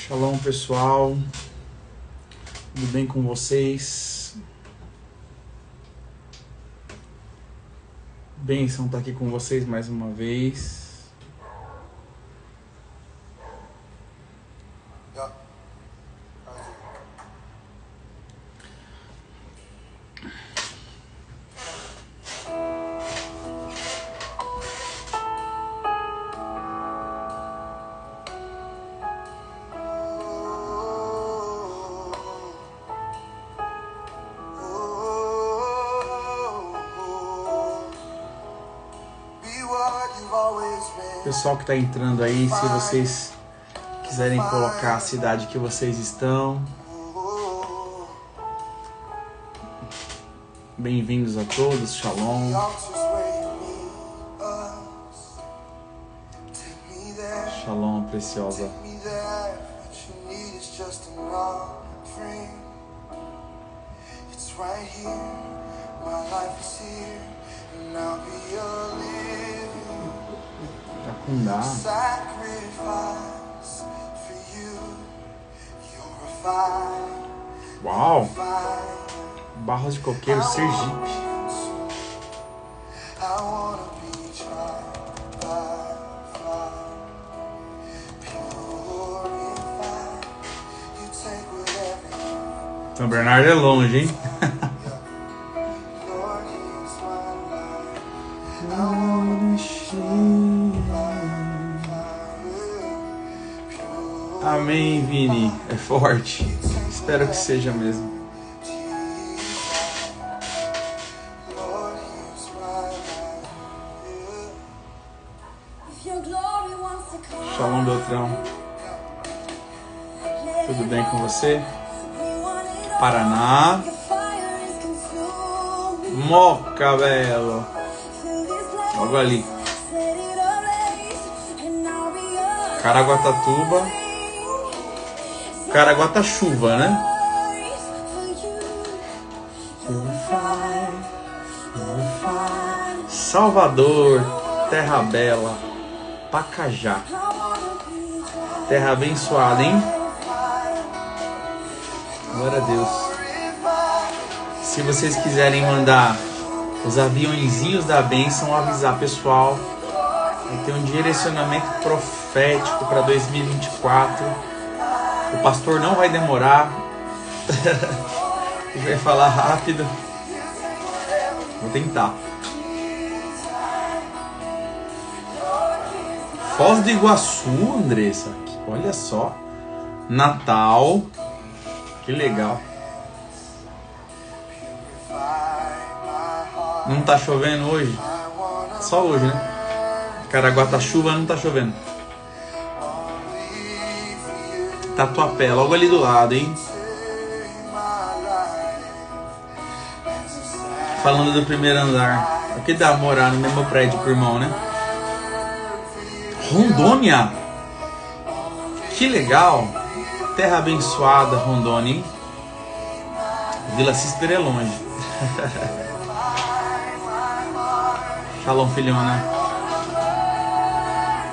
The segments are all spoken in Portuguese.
Shalom, pessoal. Tudo bem com vocês? Bênção estar aqui com vocês mais uma vez. Pessoal que está entrando aí, se vocês quiserem colocar a cidade que vocês estão. Bem-vindos a todos, Shalom. Shalom, preciosa. Cacundá. Uau! Barras de Coqueiro, Sergipe. São Bernardo é longe, hein? Amém, Vini. É forte. Espero que seja mesmo. Shalom, Beltrão. Tudo bem com você? Paraná. Moca, Belo. Logo ali. Caraguatatuba. Caraguatachuva, né? Salvador, Terra Bela, Pacajá. Terra abençoada, hein? Glória a Deus. Se vocês quiserem mandar os aviãozinhos da bênção, avisar pessoal. Vai ter um direcionamento profético para 2024. O pastor não vai demorar. Ele vai falar rápido. Vou tentar. Foz do Iguaçu, Andressa. Olha só. Natal. Que legal. Não tá chovendo hoje? Só hoje, né? Caraguatachuva não tá chovendo. Tatuapé, logo ali do lado, hein? Falando do primeiro andar. O que dá morar no mesmo prédio com o irmão, né? Rondônia! Que legal! Terra abençoada, Rondônia, hein? Vila Cícero é longe. Shalom, filhona.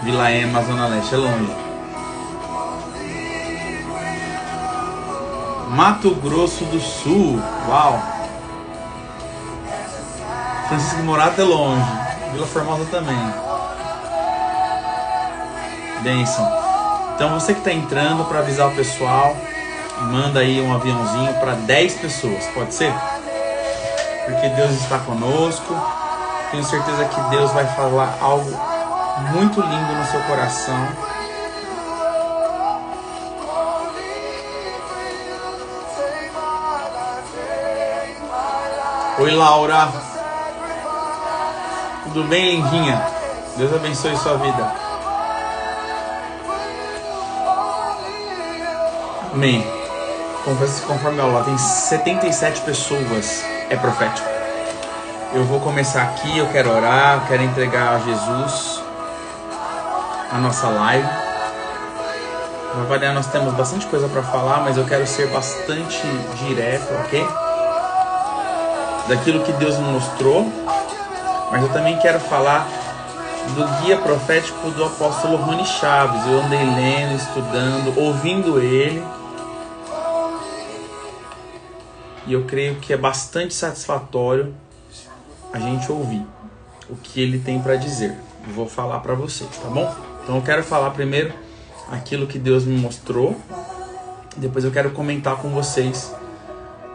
Vila Ema, Zona Leste, é longe. Mato Grosso do Sul, uau. Francisco Morato é longe. Vila Formosa também. Bênção. Então você que está entrando, para avisar o pessoal, manda aí um aviãozinho para 10 pessoas, pode ser? Porque Deus está conosco. Tenho certeza que Deus vai falar algo muito lindo no seu coração. Oi, Laura. Tudo bem, lindinha? Deus abençoe sua vida. Amém. Conforme a aula, tem 77 pessoas. É profético. Eu vou começar aqui, eu quero orar, eu quero entregar a Jesus a nossa live. Na verdade, nós temos bastante coisa para falar, mas eu quero ser bastante direto, ok? Daquilo que Deus me mostrou, mas eu também quero falar do guia profético do apóstolo Rony Chaves. Eu andei lendo, estudando, ouvindo ele. E eu creio que é bastante satisfatório a gente ouvir o que ele tem para dizer. Eu vou falar para vocês, tá bom? Então eu quero falar primeiro aquilo que Deus me mostrou. Depois eu quero comentar com vocês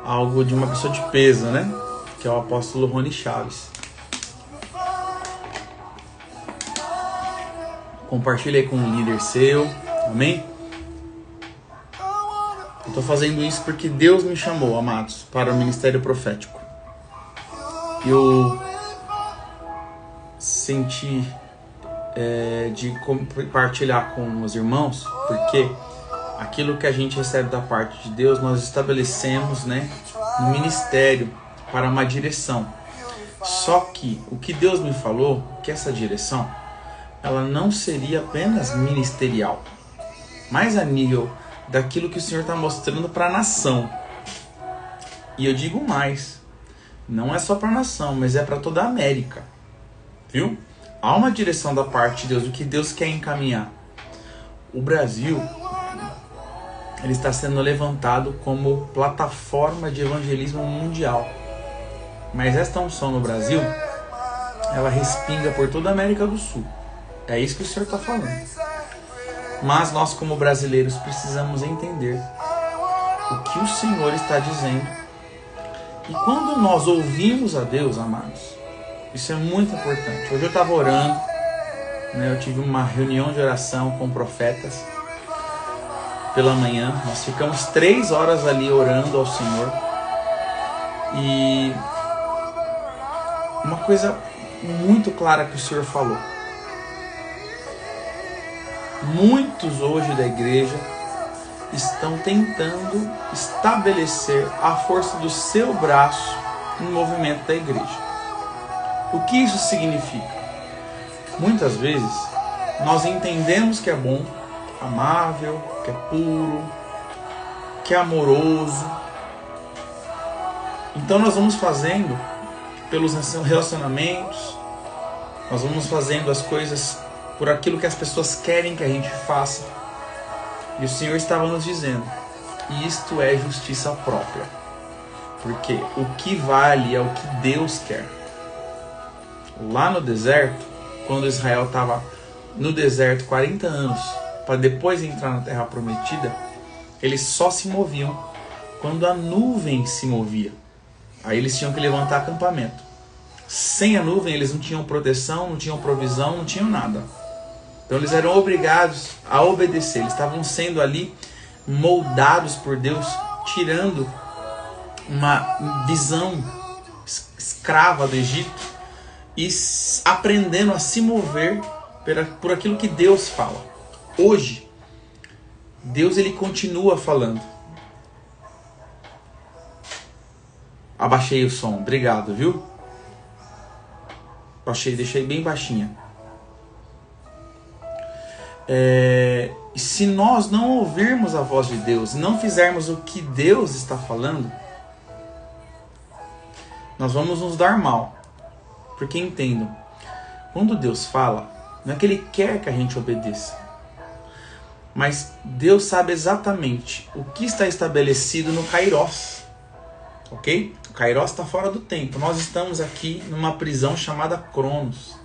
algo de uma pessoa de peso, né? Que é o apóstolo Rony Chaves. Compartilhe aí com um líder seu, amém? Eu estou fazendo isso porque Deus me chamou, amados, para o ministério profético. Eu senti de compartilhar com os irmãos, porque aquilo que a gente recebe da parte de Deus, nós estabelecemos, né, no ministério para uma direção. Só que o que Deus me falou, que essa direção, ela não seria apenas ministerial, mas a nível daquilo que o Senhor está mostrando para a nação. E eu digo mais, não é só para a nação, mas é para toda a América, viu? Há uma direção da parte de Deus, o que Deus quer encaminhar. O Brasil, ele está sendo levantado como plataforma de evangelismo mundial. Mas esta unção no Brasil, ela respinga por toda a América do Sul. É isso que o Senhor está falando. Mas nós, como brasileiros, precisamos entender o que o Senhor está dizendo. E quando nós ouvimos a Deus, amados, isso é muito importante. Hoje eu estava orando, né, eu tive uma reunião de oração com profetas pela manhã. Nós ficamos 3 horas ali orando ao Senhor. E uma coisa muito clara que o Senhor falou. Muitos hoje da igreja estão tentando estabelecer a força do seu braço no movimento da igreja. O que isso significa? Muitas vezes nós entendemos que é bom, amável, que é puro, que é amoroso. Então nós vamos fazendo pelos relacionamentos, nós vamos fazendo as coisas por aquilo que as pessoas querem que a gente faça. E o Senhor estava nos dizendo, isto é justiça própria. Porque o que vale é o que Deus quer. Lá no deserto, quando Israel estava no deserto 40 anos, para depois entrar na terra prometida, eles só se moviam quando a nuvem se movia. Aí eles tinham que levantar acampamento. Sem a nuvem eles não tinham proteção, não tinham provisão, não tinham nada. Então eles eram obrigados a obedecer. Eles estavam sendo ali moldados por Deus, tirando uma visão escrava do Egito e aprendendo a se mover por aquilo que Deus fala. Hoje, Deus ele continua falando. Abaixei o som, obrigado, viu? Deixei bem baixinha. Se nós não ouvirmos a voz de Deus, não fizermos o que Deus está falando, nós vamos nos dar mal. Porque entendam, quando Deus fala, não é que Ele quer que a gente obedeça, mas Deus sabe exatamente o que está estabelecido no Kairos. Ok? O Kairos está fora do tempo. Nós estamos aqui numa prisão chamada Cronos.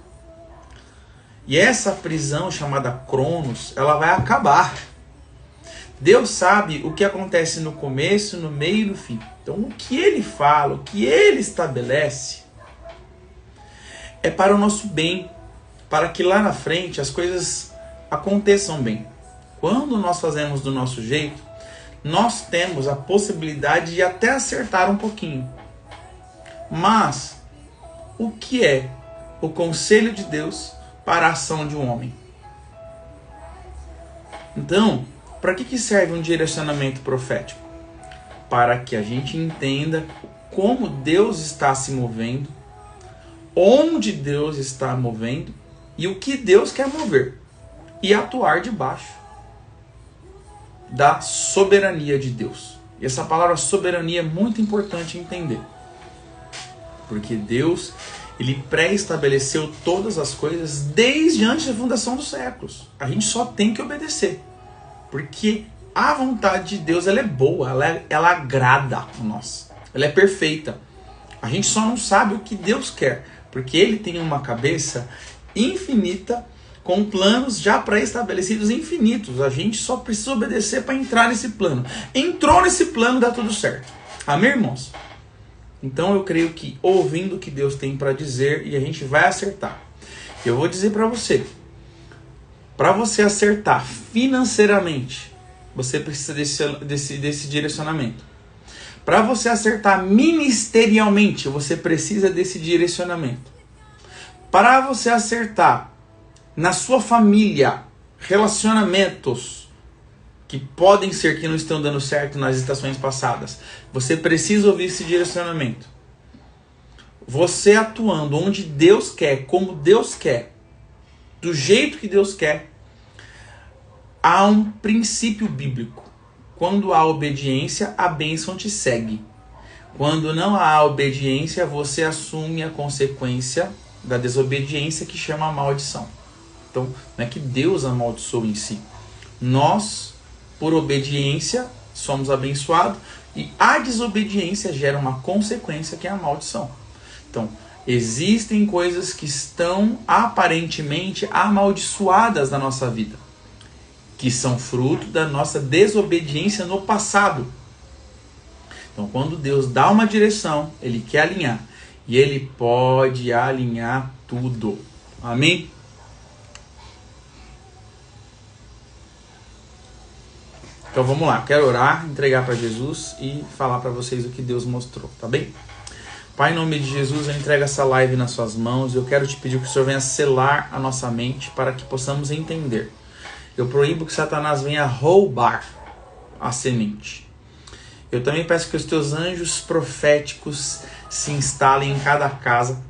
E essa prisão chamada Cronos, ela vai acabar. Deus sabe o que acontece no começo, no meio e no fim. Então o que Ele fala, o que Ele estabelece, é para o nosso bem. Para que lá na frente as coisas aconteçam bem. Quando nós fazemos do nosso jeito, nós temos a possibilidade de até acertar um pouquinho. Mas o que é o conselho de Deus para a ação de um homem? Então, para que serve um direcionamento profético? Para que a gente entenda como Deus está se movendo, onde Deus está movendo e o que Deus quer mover, e atuar debaixo da soberania de Deus. E essa palavra soberania é muito importante entender, porque Deus, Ele pré-estabeleceu todas as coisas desde antes da fundação dos séculos. A gente só tem que obedecer. Porque a vontade de Deus, ela é boa, ela agrada a nós. Ela é perfeita. A gente só não sabe o que Deus quer. Porque Ele tem uma cabeça infinita, com planos já pré-estabelecidos infinitos. A gente só precisa obedecer para entrar nesse plano. Entrou nesse plano, dá tudo certo. Amém, irmãos? Então eu creio que ouvindo o que Deus tem para dizer, e a gente vai acertar. Eu vou dizer para você acertar financeiramente, você precisa desse direcionamento. Para você acertar ministerialmente, você precisa desse direcionamento. Para você acertar na sua família, relacionamentos que podem ser que não estão dando certo nas estações passadas, você precisa ouvir esse direcionamento. Você atuando onde Deus quer, como Deus quer, do jeito que Deus quer, há um princípio bíblico. Quando há obediência, a bênção te segue. Quando não há obediência, você assume a consequência da desobediência, que chama a maldição. Então, não é que Deus amaldiçoa em si. Nós, por obediência, somos abençoados, e a desobediência gera uma consequência, que é a maldição. Então, existem coisas que estão aparentemente amaldiçoadas na nossa vida, que são fruto da nossa desobediência no passado. Então, quando Deus dá uma direção, Ele quer alinhar. E Ele pode alinhar tudo. Amém? Então vamos lá, quero orar, entregar para Jesus e falar para vocês o que Deus mostrou, tá bem? Pai, em nome de Jesus, eu entrego essa live nas suas mãos. Eu quero te pedir que o Senhor venha selar a nossa mente para que possamos entender. Eu proíbo que Satanás venha roubar a semente. Eu também peço que os teus anjos proféticos se instalem em cada casa,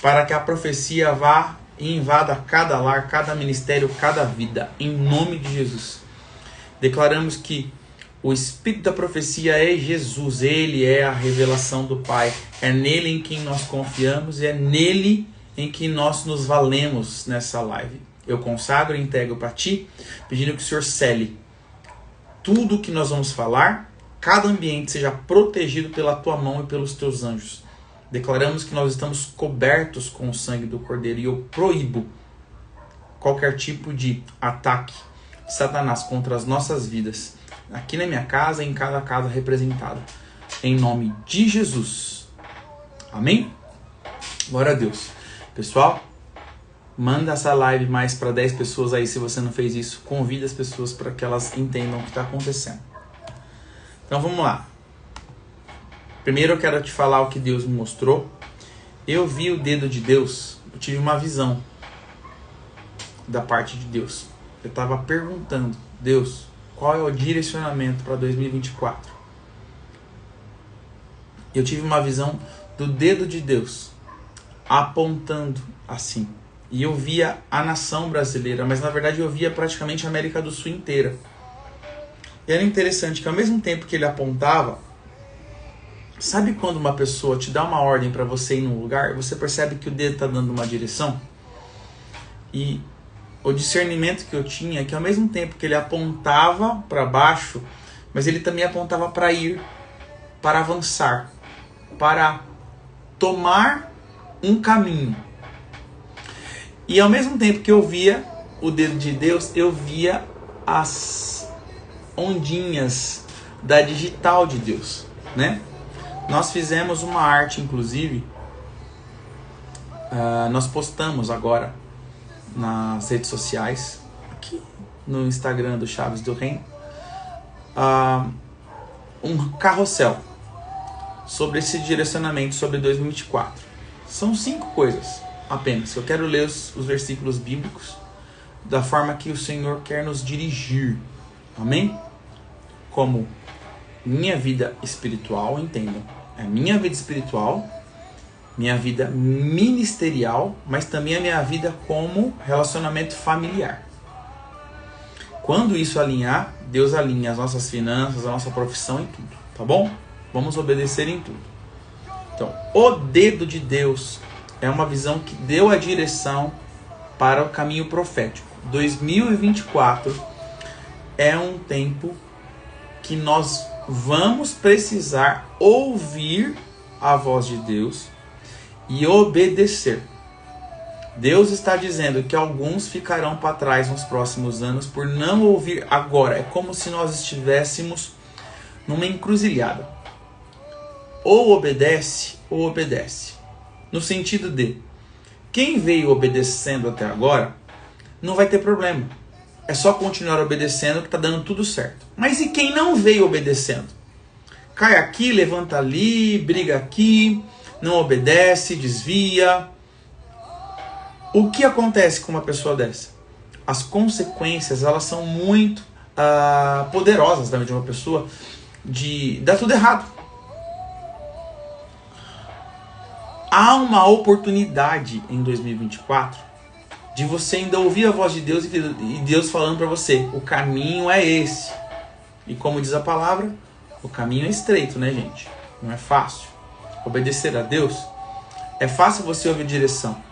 para que a profecia vá e invada cada lar, cada ministério, cada vida, em nome de Jesus. Declaramos que o Espírito da profecia é Jesus, Ele é a revelação do Pai, é nele em quem nós confiamos e é nele em que nós nos valemos nessa live. Eu consagro e entrego para Ti, pedindo que o Senhor cele tudo o que nós vamos falar, cada ambiente seja protegido pela Tua mão e pelos Teus anjos. Declaramos que nós estamos cobertos com o sangue do Cordeiro e eu proíbo qualquer tipo de ataque de Satanás contra as nossas vidas, aqui na minha casa e em cada casa representada, em nome de Jesus. Amém? Glória a Deus. Pessoal, manda essa live mais para 10 pessoas aí, se você não fez isso. Convida as pessoas para que elas entendam o que está acontecendo. Então vamos lá. Primeiro eu quero te falar o que Deus me mostrou. Eu vi o dedo de Deus, eu tive uma visão da parte de Deus. Eu estava perguntando, Deus, qual é o direcionamento para 2024? Eu tive uma visão do dedo de Deus apontando assim. E eu via a nação brasileira, mas na verdade eu via praticamente a América do Sul inteira. E era interessante que ao mesmo tempo que ele apontava, sabe quando uma pessoa te dá uma ordem para você ir num lugar, você percebe que o dedo está dando uma direção? E o discernimento que eu tinha é que ao mesmo tempo que ele apontava para baixo, mas ele também apontava para ir, para avançar, para tomar um caminho. E ao mesmo tempo que eu via o dedo de Deus, eu via as ondinhas da digital de Deus, né? Nós fizemos uma arte, inclusive, nós postamos agora nas redes sociais, aqui no Instagram do Chaves do Reino, um carrossel sobre esse direcionamento sobre 2024. São 5 coisas apenas. Eu quero ler os versículos bíblicos da forma que o Senhor quer nos dirigir. Amém? Como minha vida espiritual, entendam. É minha vida espiritual, minha vida ministerial, mas também a minha vida como relacionamento familiar. Quando isso alinhar, Deus alinha as nossas finanças, a nossa profissão e tudo, tá bom? Vamos obedecer em tudo. Então, o dedo de Deus é uma visão que deu a direção para o caminho profético. 2024 é um tempo que nós vamos precisar ouvir a voz de Deus e obedecer. Deus está dizendo que alguns ficarão para trás nos próximos anos por não ouvir agora. É como se nós estivéssemos numa encruzilhada. Ou obedece, ou obedece. No sentido de, quem veio obedecendo até agora, não vai ter problema. É só continuar obedecendo que está dando tudo certo. Mas e quem não veio obedecendo? Cai aqui, levanta ali, briga aqui, não obedece, desvia. O que acontece com uma pessoa dessa? As consequências, elas são muito poderosas também de uma pessoa de dar tudo errado. Há uma oportunidade em 2024 de você ainda ouvir a voz de Deus e Deus falando para você, o caminho é esse. E como diz a palavra, o caminho é estreito, né, gente? Não é fácil. Obedecer a Deus, é fácil você ouvir direção.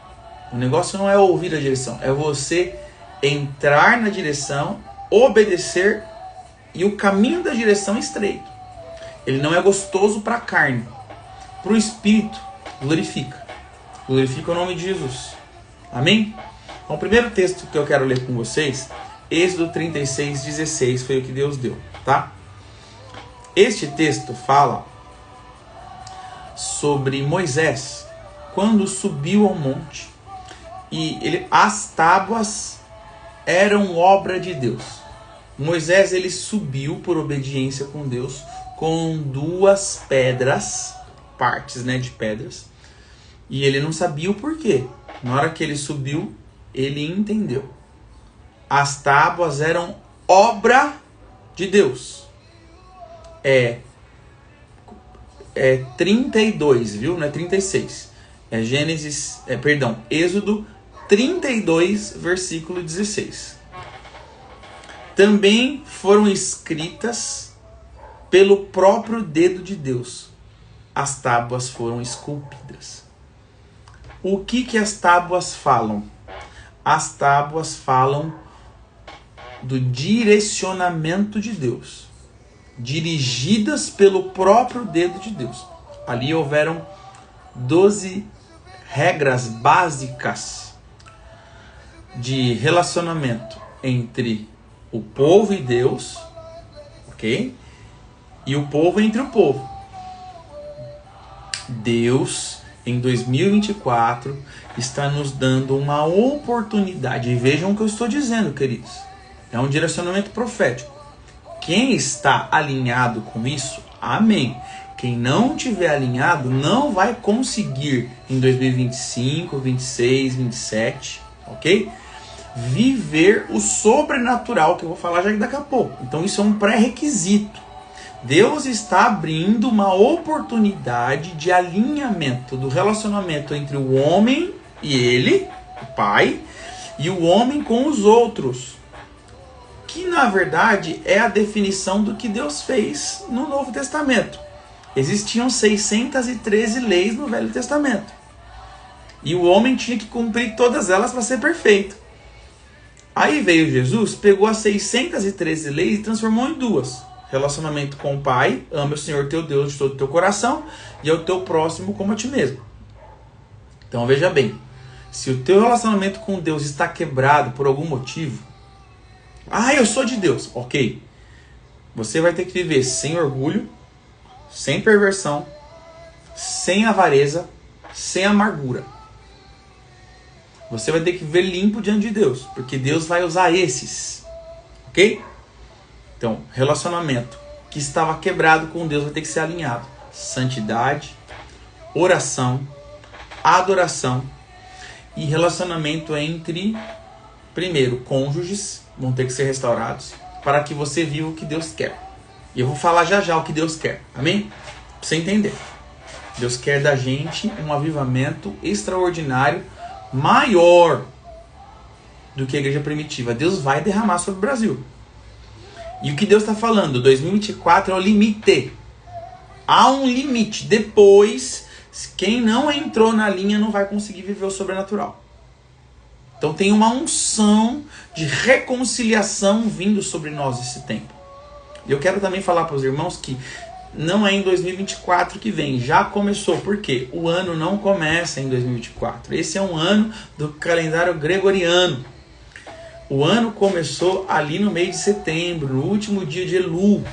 O negócio não é ouvir a direção, é você entrar na direção, obedecer, e o caminho da direção é estreito. Ele não é gostoso para a carne. Para o espírito, glorifica. Glorifica o nome de Jesus. Amém? Então, o primeiro texto que eu quero ler com vocês, Êxodo 36:16, foi o que Deus deu, tá? Este texto fala sobre Moisés, quando subiu ao monte, e as tábuas eram obra de Deus. Moisés, ele subiu por obediência com Deus, com 2 pedras, partes, né, de pedras, e ele não sabia o porquê. Na hora que ele subiu, ele entendeu. As tábuas eram obra de Deus. É 32, viu? Não é 36. Êxodo 32, versículo 16. Também foram escritas pelo próprio dedo de Deus. As tábuas foram esculpidas. O que as tábuas falam? As tábuas falam do direcionamento de Deus, dirigidas pelo próprio dedo de Deus. Ali houveram 12 regras básicas de relacionamento entre o povo e Deus, ok? E o povo entre o povo. Deus, em 2024, está nos dando uma oportunidade. E vejam o que eu estou dizendo, queridos. É um direcionamento profético. Quem está alinhado com isso, amém. Quem não tiver alinhado, não vai conseguir em 2025, 26, 27, ok? Viver o sobrenatural, que eu vou falar já daqui a pouco. Então isso é um pré-requisito. Deus está abrindo uma oportunidade de alinhamento do relacionamento entre o homem e ele, o Pai, e o homem com os outros. Que na verdade é a definição do que Deus fez no Novo Testamento. Existiam 613 leis no Velho Testamento. E o homem tinha que cumprir todas elas para ser perfeito. Aí veio Jesus, pegou as 613 leis e transformou em 2. Relacionamento com o Pai, ama o Senhor teu Deus de todo o teu coração, e ao teu próximo como a ti mesmo. Então veja bem, se o teu relacionamento com Deus está quebrado por algum motivo, eu sou de Deus, ok. Você vai ter que viver sem orgulho, sem perversão, sem avareza, sem amargura. Você vai ter que viver limpo diante de Deus, porque Deus vai usar esses, ok? Então, relacionamento que estava quebrado com Deus vai ter que ser alinhado. Santidade, oração, adoração e relacionamento entre, primeiro, cônjuges vão ter que ser restaurados para que você viva o que Deus quer. E eu vou falar já o que Deus quer, amém? Pra você entender. Deus quer da gente um avivamento extraordinário, maior do que a igreja primitiva. Deus vai derramar sobre o Brasil. E o que Deus está falando? 2024 é o limite. Há um limite. Depois, Quem não entrou na linha não vai conseguir viver o sobrenatural. Então tem uma unção de reconciliação vindo sobre nós esse tempo. E eu quero também falar para os irmãos que não é em 2024 que vem, já começou. Por quê? O ano não começa em 2024. Esse é um ano do calendário gregoriano. O ano começou ali no mês de setembro, no último dia de Elul,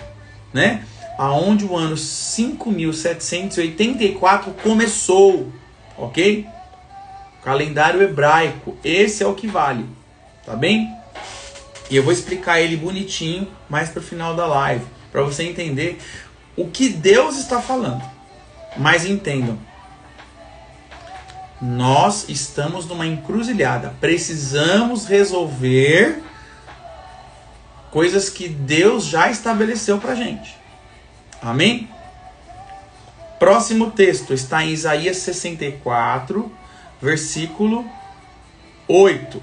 né? Aonde o ano 5784 começou, ok? Calendário hebraico, esse é o que vale, tá bem? E eu vou explicar ele bonitinho mais pro final da live, para você entender o que Deus está falando. Mas entendam, nós estamos numa encruzilhada, precisamos resolver coisas que Deus já estabeleceu pra gente. Amém? Próximo texto está em Isaías 64, versículo 8.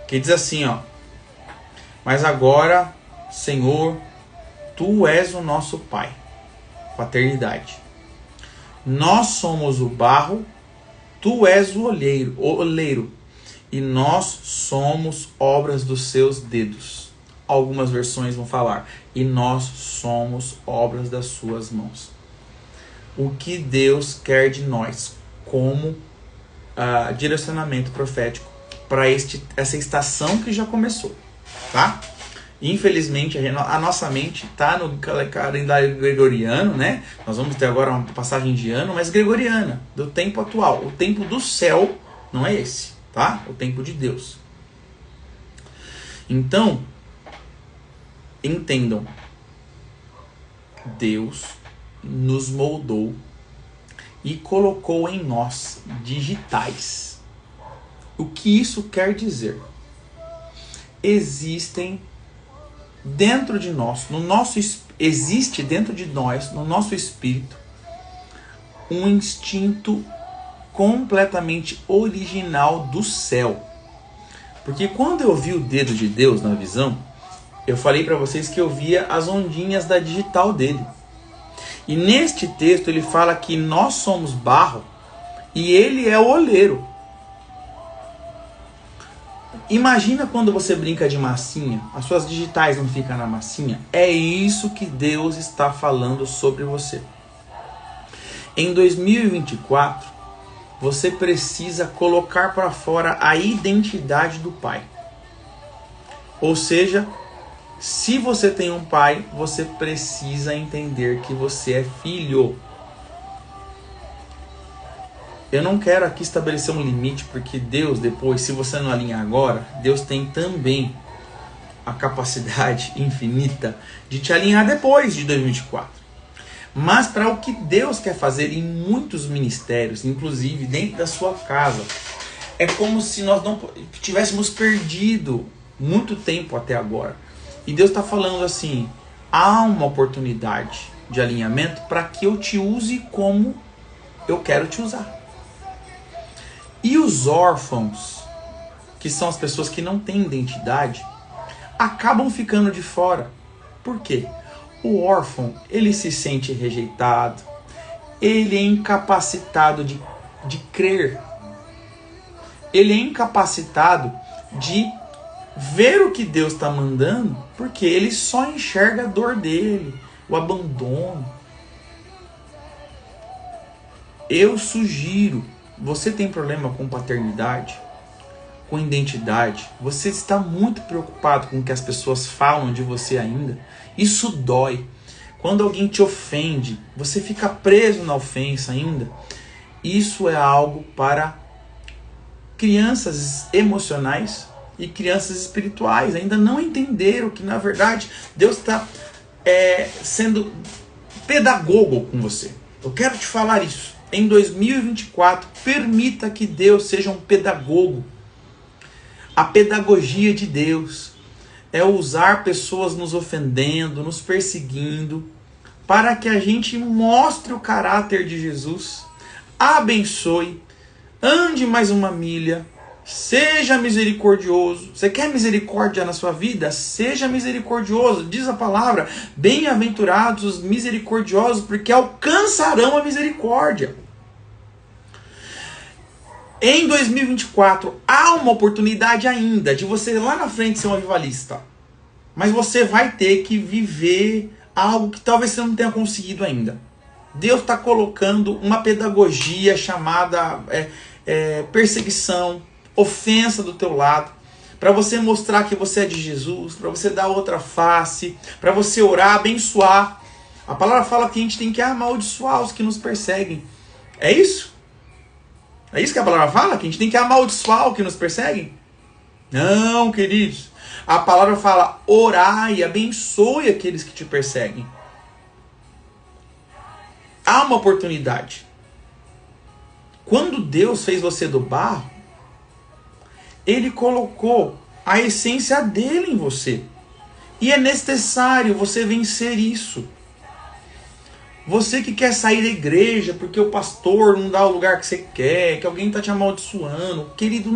Que diz assim, ó: mas agora, Senhor, Tu és o nosso Pai, paternidade. Nós somos o barro, Tu és o oleiro, e nós somos obras dos seus dedos. Algumas versões vão falar, e nós somos obras das suas mãos. O que Deus quer de nós como direcionamento profético para essa estação que já começou, tá? Infelizmente, a nossa mente está no calendário gregoriano, né? Nós vamos ter agora uma passagem de ano, mas gregoriana, do tempo atual. O tempo do céu não é esse, tá? O tempo de Deus. Então, entendam, Deus nos moldou e colocou em nós digitais. O que isso quer dizer? Existem dentro de nós, existe dentro de nós, no nosso espírito, um instinto completamente original do céu. Porque quando eu vi o dedo de Deus na visão, eu falei para vocês que eu via as ondinhas da digital dele. E neste texto ele fala que nós somos barro e ele é o oleiro. Imagina quando você brinca de massinha, as suas digitais não ficam na massinha. É isso que Deus está falando sobre você. Em 2024, você precisa colocar para fora a identidade do Pai. Ou seja, se você tem um pai, você precisa entender que você é filho. Eu não quero aqui estabelecer um limite, porque Deus depois, se você não alinhar agora, Deus tem também a capacidade infinita de te alinhar depois de 2024. Mas para o que Deus quer fazer em muitos ministérios, inclusive dentro da sua casa, é como se nós não tivéssemos perdido muito tempo até agora. E Deus está falando assim, há uma oportunidade de alinhamento para que eu te use como eu quero te usar. E os órfãos, que são as pessoas que não têm identidade, acabam ficando de fora. Por quê? O órfão, ele se sente rejeitado, ele é incapacitado de crer, ele é incapacitado de ver o que Deus está mandando, porque ele só enxerga a dor dele, o abandono. Eu sugiro, você tem problema com paternidade, com identidade, você está muito preocupado com o que as pessoas falam de você ainda, isso dói. Quando alguém te ofende, você fica preso na ofensa ainda. Isso é algo para crianças emocionais e crianças espirituais. Ainda não entenderam que, na verdade, Deus está sendo pedagogo com você. Eu quero te falar isso. Em 2024, permita que Deus seja um pedagogo. A pedagogia de Deus é usar pessoas nos ofendendo, nos perseguindo, para que a gente mostre o caráter de Jesus, abençoe, ande mais uma milha, Seja misericordioso. Você quer misericórdia na sua vida? Seja misericordioso. Diz a palavra, bem-aventurados os misericordiosos, porque alcançarão a misericórdia. Em 2024, há uma oportunidade ainda de você lá na frente ser um avivalista. Mas você vai ter que viver algo que talvez você não tenha conseguido ainda. Deus está colocando uma pedagogia chamada perseguição, ofensa do teu lado, para você mostrar que você é de Jesus, para você dar outra face, para você orar, abençoar. A palavra fala que a gente tem que amaldiçoar os que nos perseguem. É isso? É isso que a palavra fala? Que a gente tem que amaldiçoar os que nos perseguem? Não, queridos. A palavra fala, orai, abençoe aqueles que te perseguem. Há uma oportunidade. Quando Deus fez você do barro, Ele colocou a essência dele em você. E é necessário você vencer isso. Você que quer sair da igreja porque o pastor não dá o lugar que você quer, que alguém está te amaldiçoando, querido,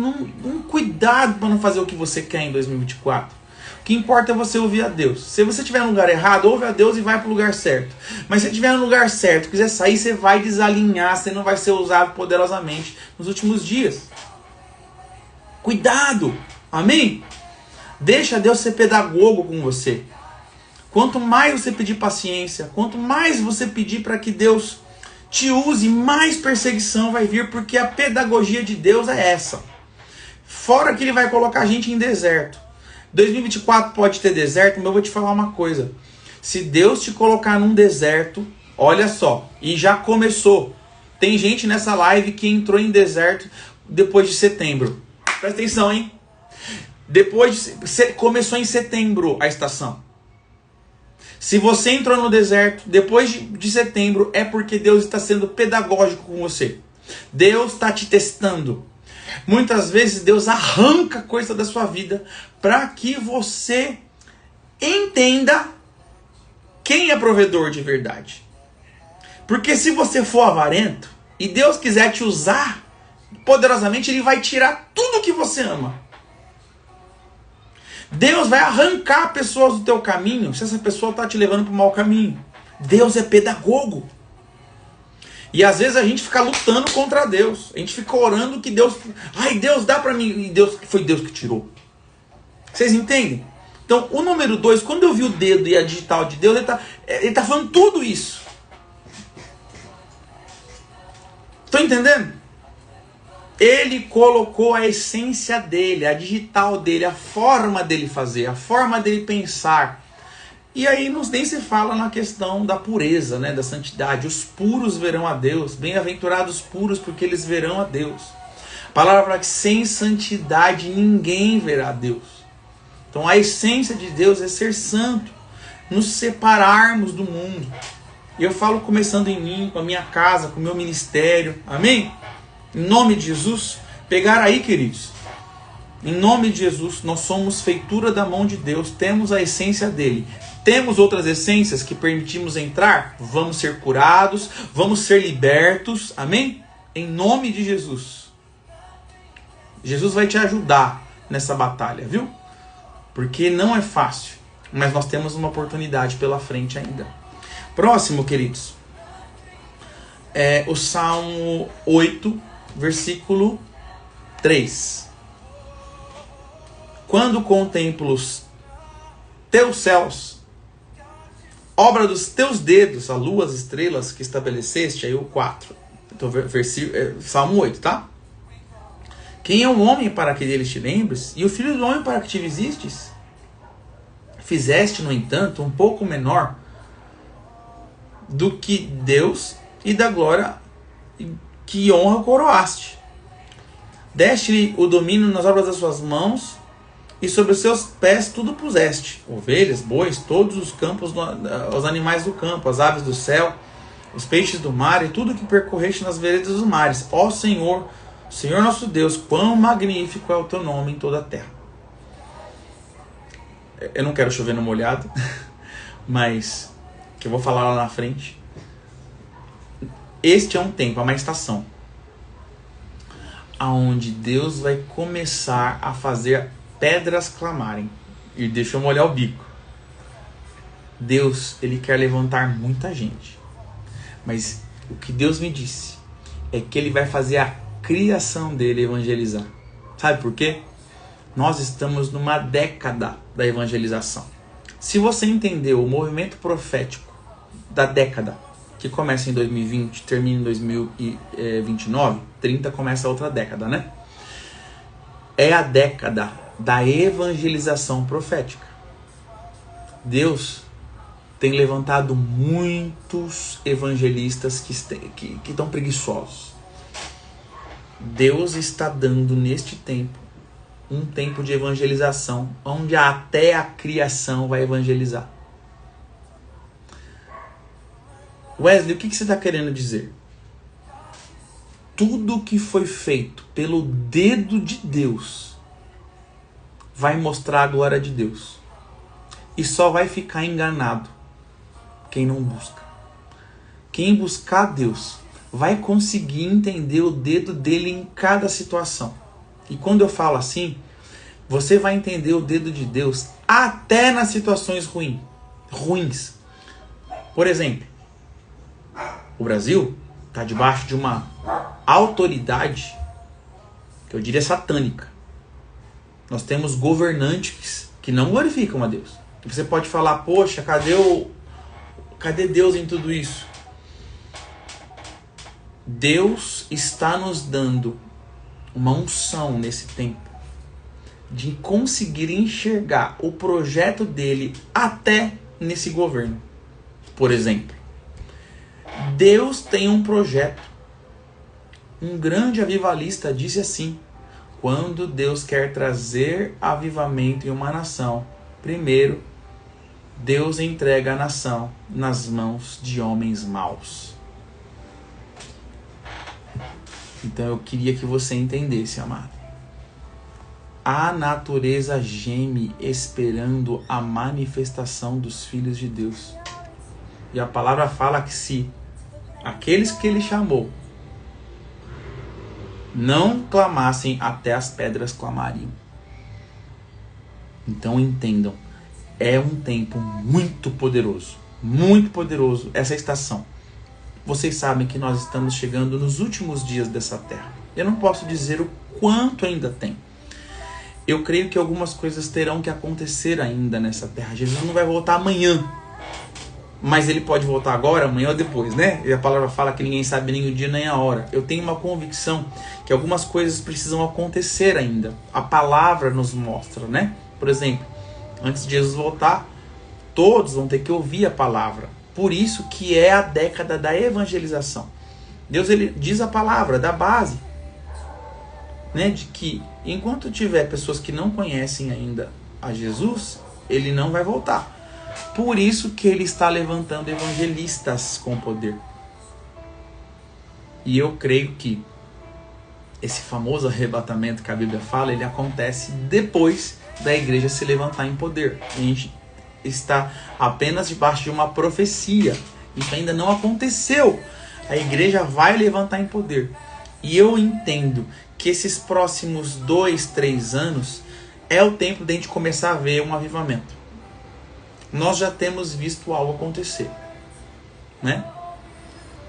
cuidado para não fazer o que você quer em 2024. O que importa é você ouvir a Deus. Se você estiver no lugar errado, ouve a Deus e vai para o lugar certo. Mas se estiver no lugar certo, quiser sair, você vai desalinhar, você não vai ser usado poderosamente nos últimos dias. Cuidado! Amém? Deixa Deus ser pedagogo com você. Quanto mais você pedir paciência, quanto mais você pedir para que Deus te use, mais perseguição vai vir, porque a pedagogia de Deus é essa. Fora que Ele vai colocar a gente em deserto. 2024 pode ter deserto, mas eu vou te falar uma coisa. Se Deus te colocar num deserto, olha só, e já começou. Tem gente nessa live que entrou em deserto depois de setembro. Presta atenção, hein? Começou em setembro a estação. Se você entrou no deserto depois de setembro, é porque Deus está sendo pedagógico com você. Deus está te testando. Muitas vezes Deus arranca coisa da sua vida para que você entenda quem é provedor de verdade. Porque se você for avarento e Deus quiser te usar poderosamente, Ele vai tirar tudo que você ama. Deus vai arrancar pessoas do teu caminho se essa pessoa está te levando para o mau caminho. Deus é pedagogo. E às vezes a gente fica lutando contra Deus. A gente fica orando que Deus... Ai, Deus dá para mim. E foi Deus que tirou. Vocês entendem? Então, o número 2, quando eu vi o dedo e a digital de Deus, ele tá falando tudo isso. Estão entendendo? Ele colocou a essência dele, a digital dele, a forma dele fazer, a forma dele pensar. E aí nem se fala na questão da pureza, né, da santidade. Os puros verão a Deus. Bem-aventurados os puros, porque eles verão a Deus. A palavra fala que sem santidade ninguém verá a Deus. Então a essência de Deus é ser santo, nos separarmos do mundo. E eu falo começando em mim, com a minha casa, com o meu ministério. Amém? Em nome de Jesus, pegar aí, queridos. Em nome de Jesus, nós somos feitura da mão de Deus, temos a essência dele. Temos outras essências que permitimos entrar? Vamos ser curados, vamos ser libertos. Amém? Em nome de Jesus. Jesus vai te ajudar nessa batalha, viu? Porque não é fácil, mas nós temos uma oportunidade pela frente ainda. Próximo, queridos, é o Salmo 8, versículo 3. Quando contemplo os teus céus, obra dos teus dedos, a lua, as estrelas que estabeleceste, aí o 4. Então, Salmo 8, tá? Quem é o homem para que dele te lembres? E o filho do homem para que te visites? Fizeste, no entanto, um pouco menor do que Deus, e da glória que honra coroaste. Deste-lhe o domínio nas obras das suas mãos, e sobre os seus pés tudo puseste. Ovelhas, bois, todos os campos, os animais do campo, as aves do céu, os peixes do mar, e tudo que percorreste nas veredas dos mares. Ó Senhor, Senhor nosso Deus, quão magnífico é o teu nome em toda a terra. Eu não quero chover no molhado, mas que eu vou falar lá na frente. Este é um tempo, é uma estação. aonde Deus vai começar a fazer pedras clamarem. E deixa eu molhar o bico. Deus, ele quer levantar muita gente. Mas o que Deus me disse é que ele vai fazer a criação dele evangelizar. Sabe por quê? Nós estamos numa década da evangelização. Se você entendeu o movimento profético da década, que começa em 2020, termina em 2029, 30 começa outra década, né? É a década da evangelização profética. Deus tem levantado muitos evangelistas que estão preguiçosos. Deus está dando neste tempo um tempo de evangelização, onde até a criação vai evangelizar. Wesley, o que você está querendo dizer? Tudo que foi feito pelo dedo de Deus vai mostrar a glória de Deus. E só vai ficar enganado quem não busca. Quem buscar Deus vai conseguir entender o dedo dele em cada situação. E quando eu falo assim, você vai entender o dedo de Deus até nas situações ruins. Por exemplo, o Brasil está debaixo de uma autoridade que eu diria satânica. Nós temos governantes que não glorificam a Deus. E você pode falar, poxa, cadê Deus em tudo isso? Deus está nos dando uma unção nesse tempo de conseguir enxergar o projeto dele até nesse governo. Por exemplo, Deus tem um projeto. Um grande avivalista disse assim: quando Deus quer trazer avivamento em uma nação, primeiro Deus entrega a nação nas mãos de homens maus. Então eu queria que você entendesse, amado. A natureza geme esperando a manifestação dos filhos de Deus. E a palavra fala que se aqueles que ele chamou não clamassem, até as pedras clamariam. Então entendam, é um tempo muito poderoso essa estação. Vocês sabem que nós estamos chegando nos últimos dias dessa terra. Eu não posso dizer o quanto ainda tem. Eu creio que algumas coisas terão que acontecer ainda nessa terra. Jesus não vai voltar amanhã, mas ele pode voltar agora, amanhã ou depois, né? E a palavra fala que ninguém sabe nem o dia nem a hora. Eu tenho uma convicção que algumas coisas precisam acontecer ainda. A palavra nos mostra, né? Por exemplo, antes de Jesus voltar, todos vão ter que ouvir a palavra. Por isso que é a década da evangelização. Deus, ele diz a palavra da base, né? De que enquanto tiver pessoas que não conhecem ainda a Jesus, ele não vai voltar. Por isso que ele está levantando evangelistas com poder. E eu creio que esse famoso arrebatamento que a Bíblia fala, ele acontece depois da igreja se levantar em poder. A gente está apenas debaixo de uma profecia. Isso ainda não aconteceu. A igreja vai levantar em poder. E eu entendo que esses próximos 2, 3 anos é o tempo de a gente começar a ver um avivamento. Nós já temos visto algo acontecer, né?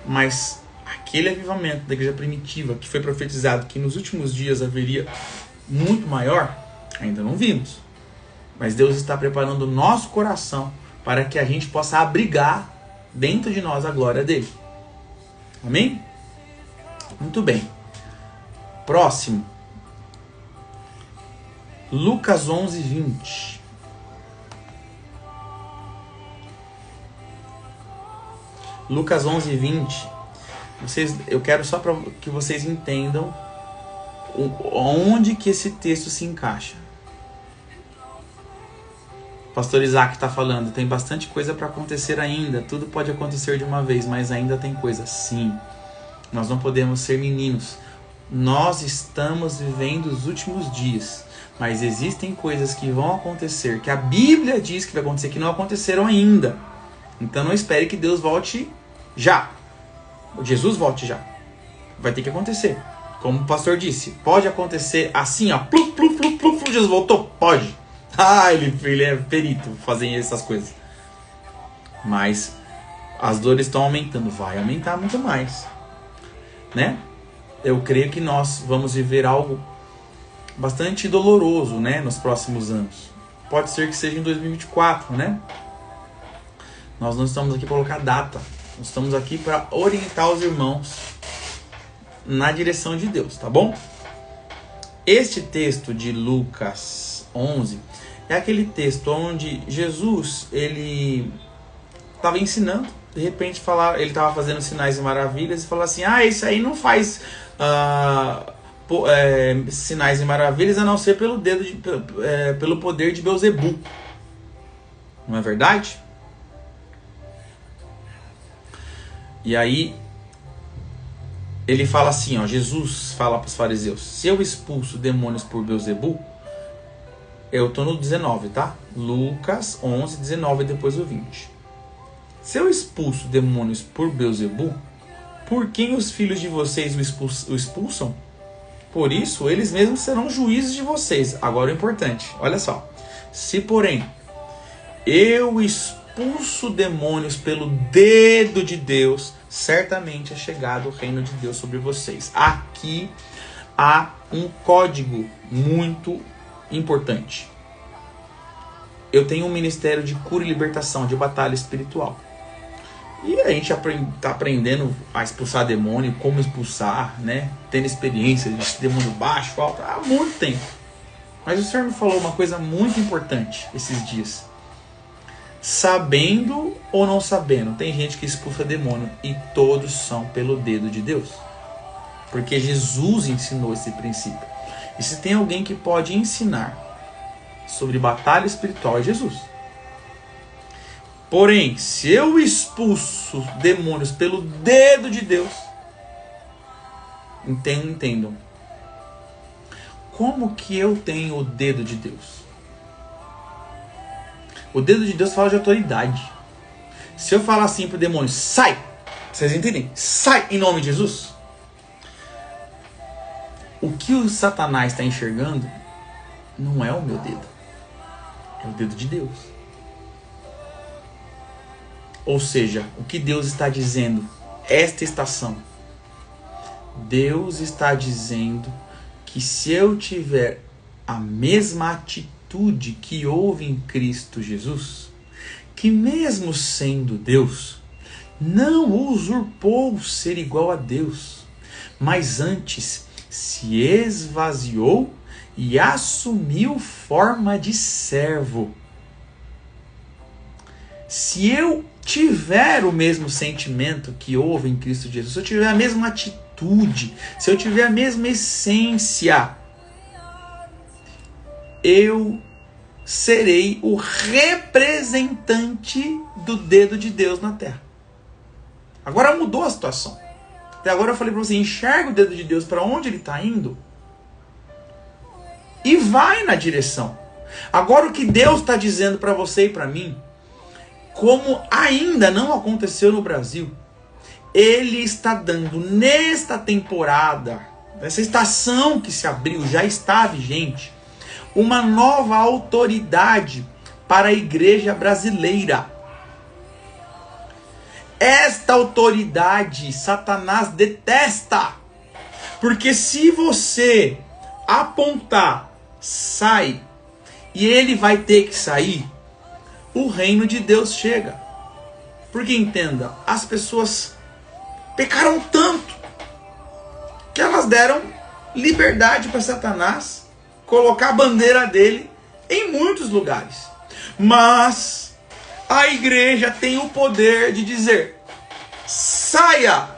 Mas aquele avivamento da igreja primitiva que foi profetizado que nos últimos dias haveria muito maior, ainda não vimos. Mas Deus está preparando o nosso coração para que a gente possa abrigar dentro de nós a glória dele. Amém? Muito bem. Próximo. Lucas 11, 20. Lucas 11, 20. Eu quero só para que vocês entendam onde que esse texto se encaixa. Pastor Isaac está falando, tem bastante coisa para acontecer ainda. Tudo pode acontecer de uma vez, mas ainda tem coisa. Sim, nós não podemos ser meninos. Nós estamos vivendo os últimos dias, mas existem coisas que vão acontecer, que a Bíblia diz que vai acontecer, que não aconteceram ainda. Então não espere que Deus volte já. Jesus volte já. Vai ter que acontecer. Como o pastor disse, pode acontecer assim, ó, pluf, pluf, pluf, pluf, Jesus voltou? Pode. Ele é perito fazendo essas coisas. Mas as dores estão aumentando, vai aumentar muito mais, né? Eu creio que nós vamos viver algo bastante doloroso, né, nos próximos anos. Pode ser que seja em 2024, né? Nós não estamos aqui para colocar data. Nós estamos aqui para orientar os irmãos na direção de Deus, tá bom? Este texto de Lucas 11 é aquele texto onde Jesus, ele estava ensinando, de repente ele estava fazendo sinais e maravilhas e falou assim, esse aí não faz sinais e maravilhas a não ser pelo poder de Beelzebul. Não é verdade? E aí ele fala assim, ó, Jesus fala para os fariseus, se eu expulso demônios por Beelzebul, eu estou no 19, tá? Lucas 11, 19 e depois o 20. Se eu expulso demônios por Beelzebul, por quem os filhos de vocês o expulsam? Por isso, eles mesmos serão juízes de vocês. Agora o importante, olha só. Se, porém, eu expulso demônios pelo dedo de Deus, certamente é chegado o reino de Deus sobre vocês. Aqui há um código muito importante. Eu tenho um ministério de cura e libertação, de batalha espiritual. E a gente está aprendendo a expulsar demônio, como expulsar, né? Tendo experiência de demônio baixo, alto, há muito tempo. Mas o Senhor me falou uma coisa muito importante esses dias. Sabendo ou não sabendo, tem gente que expulsa demônio e todos são pelo dedo de Deus. Porque Jesus ensinou esse princípio. E se tem alguém que pode ensinar sobre batalha espiritual, é Jesus. Porém, se eu expulso demônios pelo dedo de Deus, entendam. Como que eu tenho o dedo de Deus? O dedo de Deus fala de autoridade. Se eu falar assim pro demônio, sai! Vocês entendem? Sai em nome de Jesus. O que o Satanás está enxergando não é o meu dedo. É o dedo de Deus. Ou seja, o que Deus está dizendo esta estação? Deus está dizendo que se eu tiver a mesma atitude que houve em Cristo Jesus, que mesmo sendo Deus, não usurpou ser igual a Deus, mas antes se esvaziou e assumiu forma de servo. Se eu tiver o mesmo sentimento que houve em Cristo Jesus, se eu tiver a mesma atitude, se eu tiver a mesma essência, eu serei o representante do dedo de Deus na terra. Agora mudou a situação. Até agora eu falei para você, enxerga o dedo de Deus para onde ele está indo e vai na direção. Agora o que Deus está dizendo para você e para mim, como ainda não aconteceu no Brasil, Ele está dando nesta temporada, nessa estação que se abriu, já está vigente, uma nova autoridade para a igreja brasileira. Esta autoridade Satanás detesta, porque se você apontar, sai, e ele vai ter que sair, o reino de Deus chega. Porque entenda, as pessoas pecaram tanto que elas deram liberdade para Satanás colocar a bandeira dele em muitos lugares. Mas a igreja tem o poder de dizer, saia!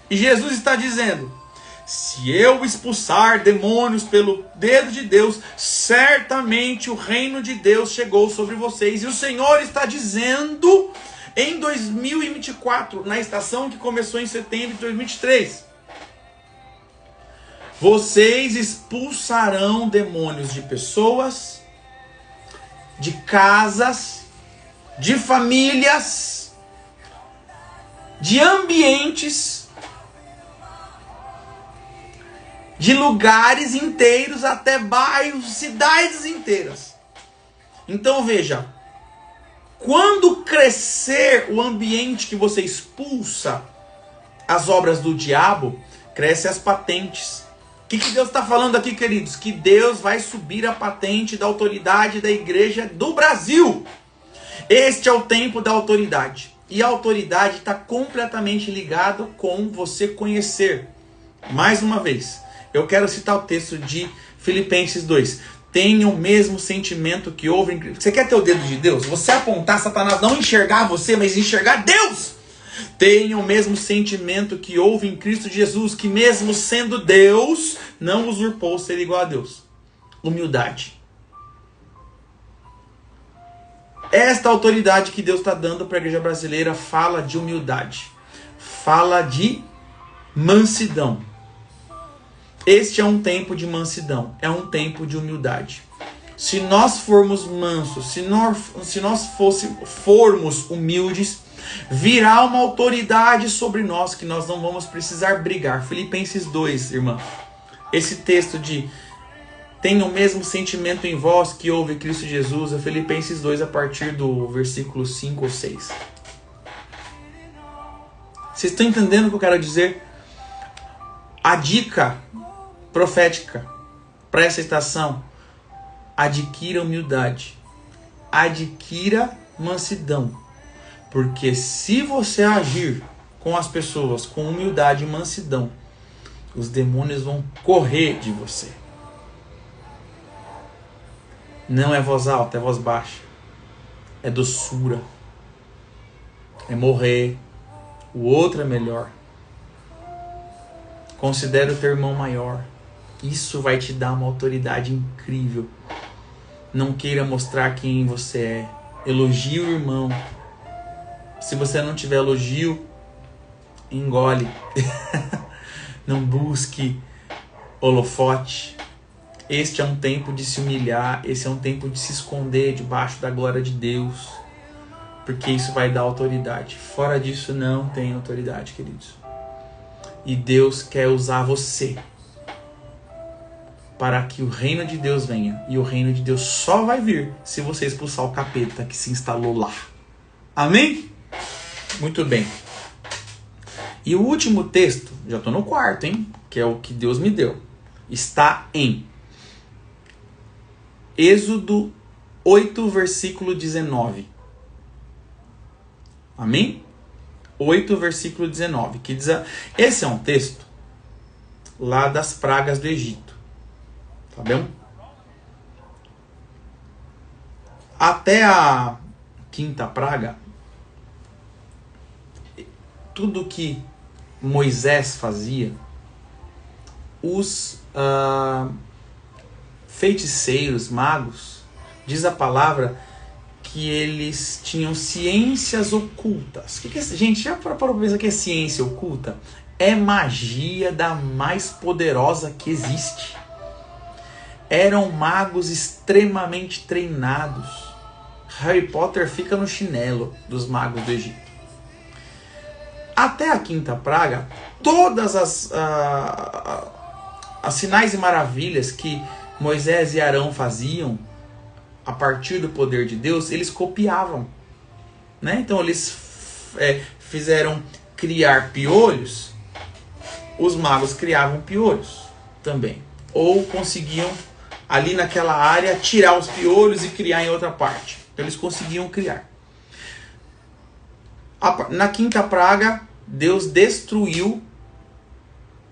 E Jesus está dizendo, se eu expulsar demônios pelo dedo de Deus, certamente o reino de Deus chegou sobre vocês. E o Senhor está dizendo em 2024, na estação que começou em setembro de 2023, vocês expulsarão demônios de pessoas, de casas, de famílias, de ambientes. de lugares inteiros até bairros, cidades inteiras. Então veja, quando crescer o ambiente que você expulsa as obras do diabo, crescem as patentes. O que Deus está falando aqui, queridos? Que Deus vai subir a patente da autoridade da igreja do Brasil. Este é o tempo da autoridade. E a autoridade está completamente ligada com você conhecer. Mais uma vez, eu quero citar o texto de Filipenses 2. Tenha o mesmo sentimento que houve em Cristo. Você quer ter o dedo de Deus? Você apontar Satanás, não enxergar você, mas enxergar Deus. Tenha o mesmo sentimento que houve em Cristo Jesus, que mesmo sendo Deus, não usurpou ser igual a Deus. Humildade. Esta autoridade que Deus está dando para a igreja brasileira fala de humildade. Fala de mansidão. Este é um tempo de mansidão. É um tempo de humildade. Se nós formos mansos, se nós formos humildes, virá uma autoridade sobre nós que nós não vamos precisar brigar. Filipenses 2, irmã. Esse texto de tenha o mesmo sentimento em vós que houve em Cristo Jesus, é Filipenses 2 a partir do versículo 5 ou 6. Vocês estão entendendo o que eu quero dizer? A dica profética para essa estação: adquira humildade, adquira mansidão. Porque se você agir com as pessoas com humildade e mansidão, os demônios vão correr de você. Não é voz alta, é voz baixa. É doçura. É morrer. O outro é melhor. Considere o teu irmão maior. Isso vai te dar uma autoridade incrível. Não queira mostrar quem você é. Elogie o irmão. Se você não tiver elogio, engole. Não busque holofote. Este é um tempo de se humilhar. Esse é um tempo de se esconder debaixo da glória de Deus. Porque isso vai dar autoridade. Fora disso não tem autoridade, queridos. E Deus quer usar você para que o reino de Deus venha. E o reino de Deus só vai vir se você expulsar o capeta que se instalou lá. Amém? Muito bem. E o último texto, já estou no quarto, hein? Que é o que Deus me deu. Está em Êxodo 8, versículo 19. Amém? 8, versículo 19. Que diz esse é um texto lá das pragas do Egito. Tá bem? Até a quinta praga, tudo que Moisés fazia, os feiticeiros, magos, diz a palavra que eles tinham ciências ocultas. Que é, gente, já parou para pensar que é ciência oculta? É magia da mais poderosa que existe. Eram magos extremamente treinados. Harry Potter fica no chinelo dos magos do Egito. Até a quinta praga, todas as sinais e maravilhas que Moisés e Arão faziam a partir do poder de Deus, eles copiavam, né? Então eles fizeram criar piolhos, os magos criavam piolhos também, ou conseguiam ali naquela área tirar os piolhos e criar em outra parte. Então eles conseguiam criar. Na quinta praga, Deus destruiu,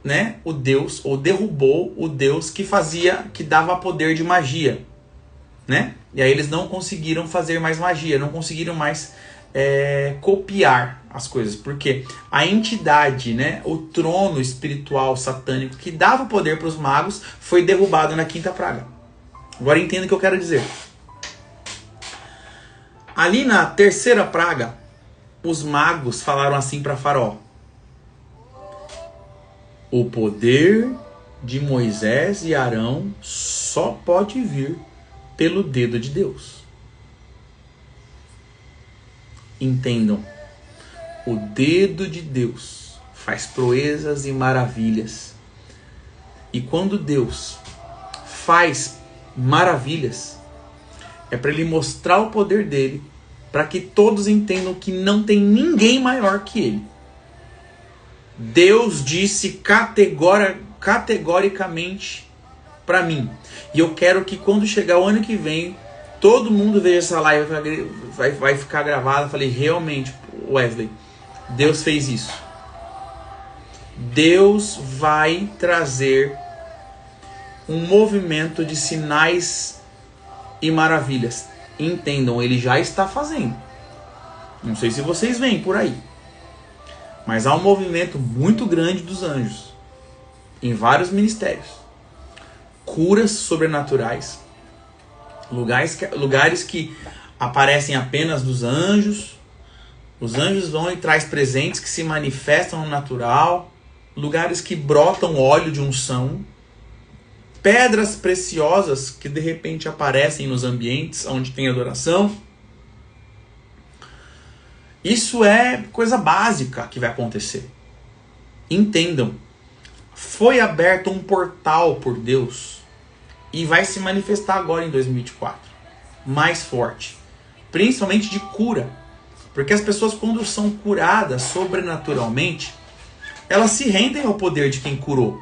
né, o Deus, ou derrubou o Deus que dava poder de magia, né? E aí eles não conseguiram fazer mais magia, não conseguiram mais copiar as coisas, porque a entidade, né, o trono espiritual satânico que dava poder para os magos foi derrubado na quinta praga. Agora entenda o que eu quero dizer. Ali na terceira praga, os magos falaram assim para Faraó: o poder de Moisés e Arão só pode vir pelo dedo de Deus. Entendam, o dedo de Deus faz proezas e maravilhas. E quando Deus faz maravilhas, é para Ele mostrar o poder dele, para que todos entendam que não tem ninguém maior que Ele. Deus disse categoricamente para mim. E eu quero que quando chegar o ano que vem, todo mundo veja essa live, vai ficar gravada. Eu falei, realmente, Wesley, Deus fez isso. Deus vai trazer um movimento de sinais e maravilhas. Entendam, Ele já está fazendo. Não sei se vocês veem por aí, mas há um movimento muito grande dos anjos em vários ministérios. Curas sobrenaturais, lugares que aparecem apenas dos anjos. Os anjos vão e trazem presentes que se manifestam no natural. Lugares que brotam óleo de unção. Pedras preciosas que de repente aparecem nos ambientes onde tem adoração. Isso é coisa básica que vai acontecer. Entendam. Foi aberto um portal por Deus e vai se manifestar agora em 2024. Mais forte. Principalmente de cura. Porque as pessoas, quando são curadas sobrenaturalmente, elas se rendem ao poder de quem curou.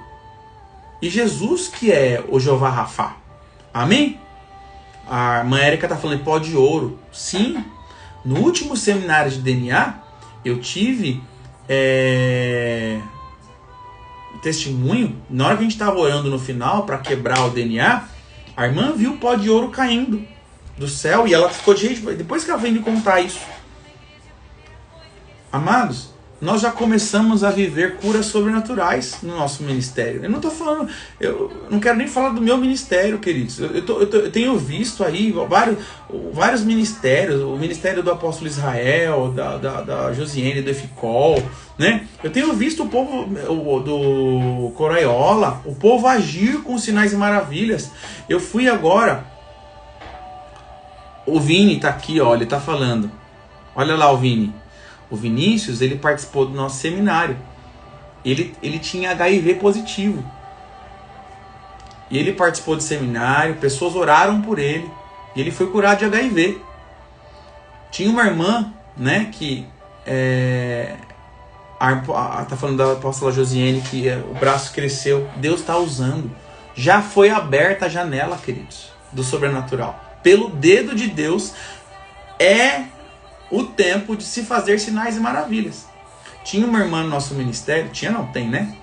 E Jesus que é o Jeová Rafá. Amém? A irmã Érica está falando de pó de ouro. Sim. No último seminário de DNA, eu tive testemunho. Na hora que a gente estava orando no final para quebrar o DNA, a irmã viu o pó de ouro caindo do céu e ela ficou de jeito. Depois que ela veio me contar isso. Amados, nós já começamos a viver curas sobrenaturais no nosso ministério. Eu não estou falando, eu não quero nem falar do meu ministério, queridos. Eu tenho visto aí vários ministérios, o ministério do apóstolo Israel, da Josiane, do Eficol, né? Eu tenho visto o povo do Coraiola, o povo agir com sinais e maravilhas. Eu fui agora, o Vini está aqui, ó, ele está falando. Olha lá o Vini. O Vinícius, ele participou do nosso seminário. Ele tinha HIV positivo. E ele participou do seminário, pessoas oraram por ele. E ele foi curado de HIV. Tinha uma irmã, né, que... tá falando da apóstola Josiane, que o braço cresceu. Deus está usando. Já foi aberta a janela, queridos, do sobrenatural. Pelo dedo de Deus, o tempo de se fazer sinais e maravilhas. Tinha uma irmã no nosso ministério, tem, né?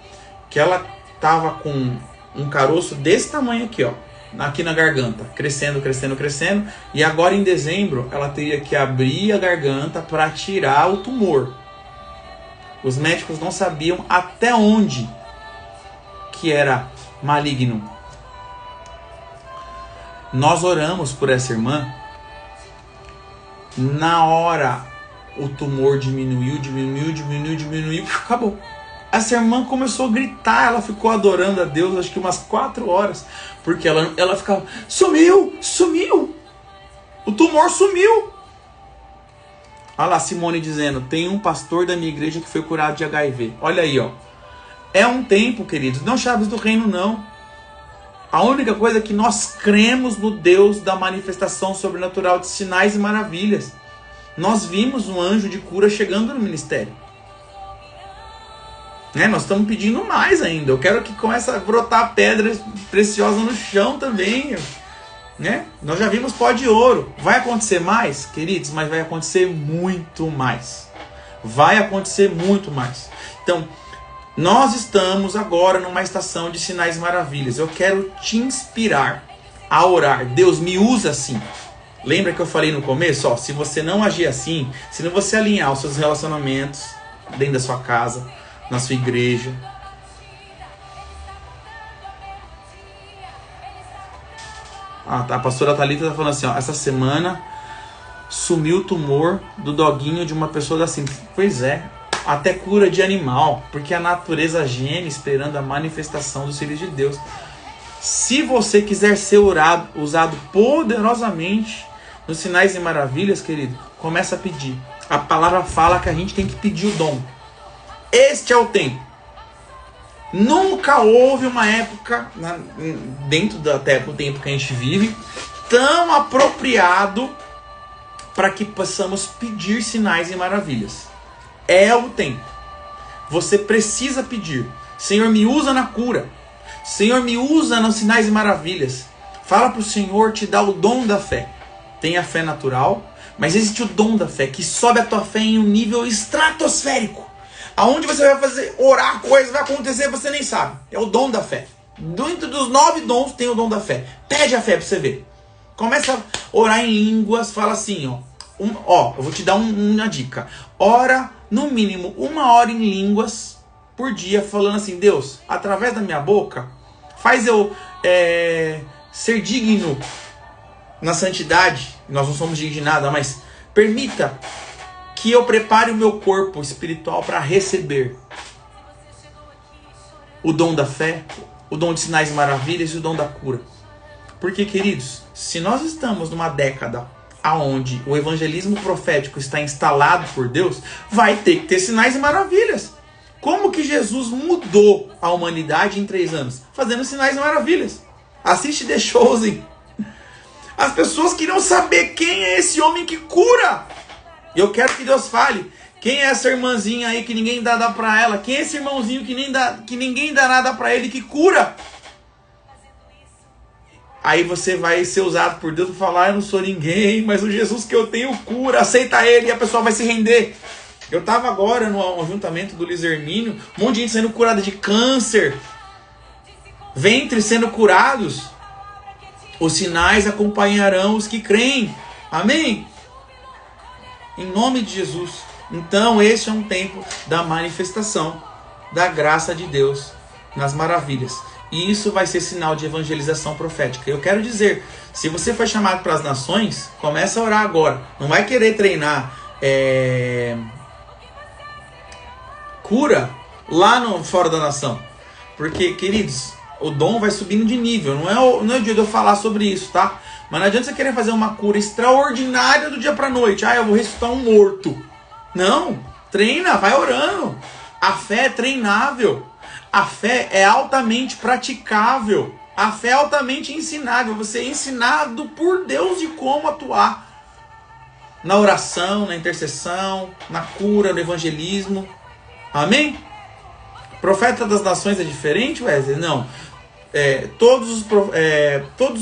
Que ela tava com um caroço desse tamanho aqui, ó, aqui na garganta, crescendo, crescendo, crescendo, e agora em dezembro ela teria que abrir a garganta para tirar o tumor. Os médicos não sabiam até onde que era maligno. Nós oramos por essa irmã. Na hora, o tumor diminuiu, acabou. Essa irmã começou a gritar, ela ficou adorando a Deus, acho que umas 4 horas, porque ela ficava, sumiu, o tumor sumiu. Olha lá, Simone dizendo, tem um pastor da minha igreja que foi curado de HIV. Olha aí, ó. É um tempo, queridos, não chaves do reino, não. A única coisa é que nós cremos no Deus da manifestação sobrenatural de sinais e maravilhas. Nós vimos um anjo de cura chegando no ministério. Nós estamos pedindo mais ainda. Eu quero que comece a brotar pedras preciosas no chão também. Nós já vimos pó de ouro. Vai acontecer mais, queridos? Mas vai acontecer muito mais. Vai acontecer muito mais. Então, nós estamos agora numa estação de sinais e maravilhas. Eu quero te inspirar a orar. Deus, me usa assim. Lembra que eu falei no começo? Ó, se você não agir assim, se não você alinhar os seus relacionamentos dentro da sua casa, na sua igreja. A pastora Thalita está falando assim, ó, essa semana sumiu o tumor do doguinho de uma pessoa da Cinta. Pois é. Até cura de animal, porque a natureza geme esperando a manifestação dos filhos de Deus. Se você quiser ser usado poderosamente nos sinais e maravilhas, querido, começa a pedir. A palavra fala que a gente tem que pedir o dom. Este é o tempo. Nunca houve uma época, dentro até do tempo que a gente vive, tão apropriado para que possamos pedir sinais e maravilhas. É o tempo. Você precisa pedir. Senhor, me usa na cura. Senhor, me usa nos sinais e maravilhas. Fala para o Senhor te dar o dom da fé. Tem a fé natural, mas existe o dom da fé, que sobe a tua fé em um nível estratosférico. Aonde você vai fazer, orar, coisa vai acontecer, você nem sabe. É o dom da fé. Dentro dos 9 dons tem o dom da fé. Pede a fé para você ver. Começa a orar em línguas, fala assim, eu vou te dar uma dica. Ora, no mínimo, 1 hora em línguas por dia, falando assim, Deus, através da minha boca, faz eu ser digno na santidade. Nós não somos dignos de nada, mas permita que eu prepare o meu corpo espiritual para receber o dom da fé, o dom de sinais e maravilhas e o dom da cura. Porque, queridos, se nós estamos numa década onde o evangelismo profético está instalado por Deus, vai ter que ter sinais e maravilhas. Como que Jesus mudou a humanidade em 3 anos? Fazendo sinais e maravilhas. Assiste The Chosen. As pessoas queriam saber quem é esse homem que cura. E eu quero que Deus fale. Quem é essa irmãzinha aí que ninguém dá pra ela? Quem é esse irmãozinho que ninguém dá nada pra ele que cura? Aí você vai ser usado por Deus para falar, eu não sou ninguém, mas o Jesus que eu tenho cura, aceita ele, e a pessoa vai se render. Eu estava agora no ajuntamento do Luiz Hermínio, um monte de gente sendo curada de câncer, ventre sendo curados. Os sinais acompanharão os que creem. Amém? Em nome de Jesus. Então esse é um tempo da manifestação da graça de Deus nas maravilhas. E isso vai ser sinal de evangelização profética. Eu quero dizer, se você foi chamado para as nações, começa a orar agora. Não vai querer treinar cura lá fora da nação. Porque, queridos, o dom vai subindo de nível. Não é o dia de eu falar sobre isso, tá? Mas não adianta você querer fazer uma cura extraordinária do dia para a noite. Eu vou ressuscitar um morto. Não, treina, vai orando. A fé é treinável. A fé é altamente praticável. A fé é altamente ensinável. Você é ensinado por Deus de como atuar. Na oração, na intercessão, na cura, no evangelismo. Amém? Profeta das nações é diferente, Wesley? Não. Todos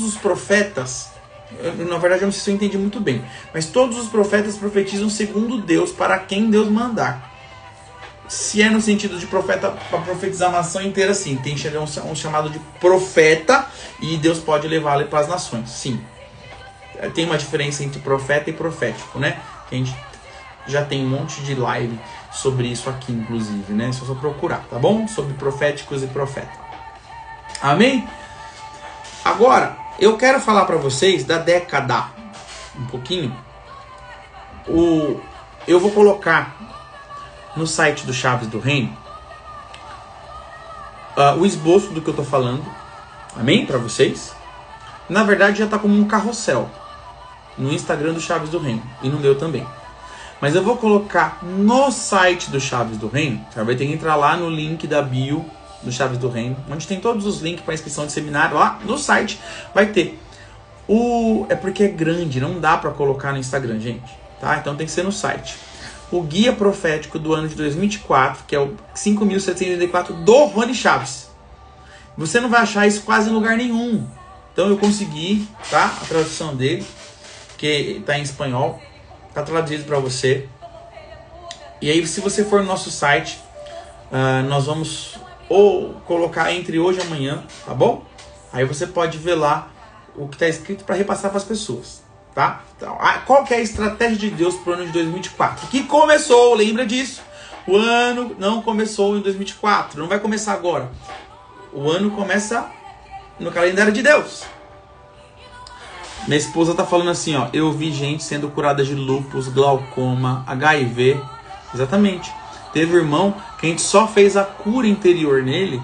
os profetas, na verdade eu não sei se eu entendi muito bem, mas todos os profetas profetizam segundo Deus, para quem Deus mandar. Se é no sentido de profeta para profetizar a nação inteira, sim. Tem um chamado de profeta e Deus pode levá-lo para as nações, sim. Tem uma diferença entre profeta e profético, né? Que a gente já tem um monte de live sobre isso aqui, inclusive, né? É só procurar, tá bom? Sobre proféticos e profeta. Amém? Agora, eu quero falar para vocês da década, um pouquinho. Eu vou colocar no site do Chaves do Reino o esboço do que eu tô falando, amém? Para vocês. Na verdade já tá como um carrossel no Instagram do Chaves do Reino e no meu também. Mas eu vou colocar no site do Chaves do Reino. Você vai ter que entrar lá no link da bio do Chaves do Reino, onde tem todos os links para inscrição de seminário. Lá no site vai ter. É porque é grande, não dá para colocar no Instagram, gente, tá? Então tem que ser no site. O guia profético do ano de 2024, que é o 5.784 do Rony Chaves. Você não vai achar isso quase em lugar nenhum. Então eu consegui, tá? A tradução dele, que está em espanhol, está traduzido para você. E aí, se você for no nosso site, nós vamos colocar entre hoje e amanhã, tá bom? Aí você pode ver lá o que está escrito para repassar para as pessoas. Tá? Então, qual que é a estratégia de Deus para o ano de 2024? Que começou, lembra disso? O ano não começou em 2024, não vai começar agora. O ano começa no calendário de Deus. Minha esposa tá falando assim, eu vi gente sendo curada de lúpus, glaucoma, HIV. Exatamente. Teve um irmão que a gente só fez a cura interior nele,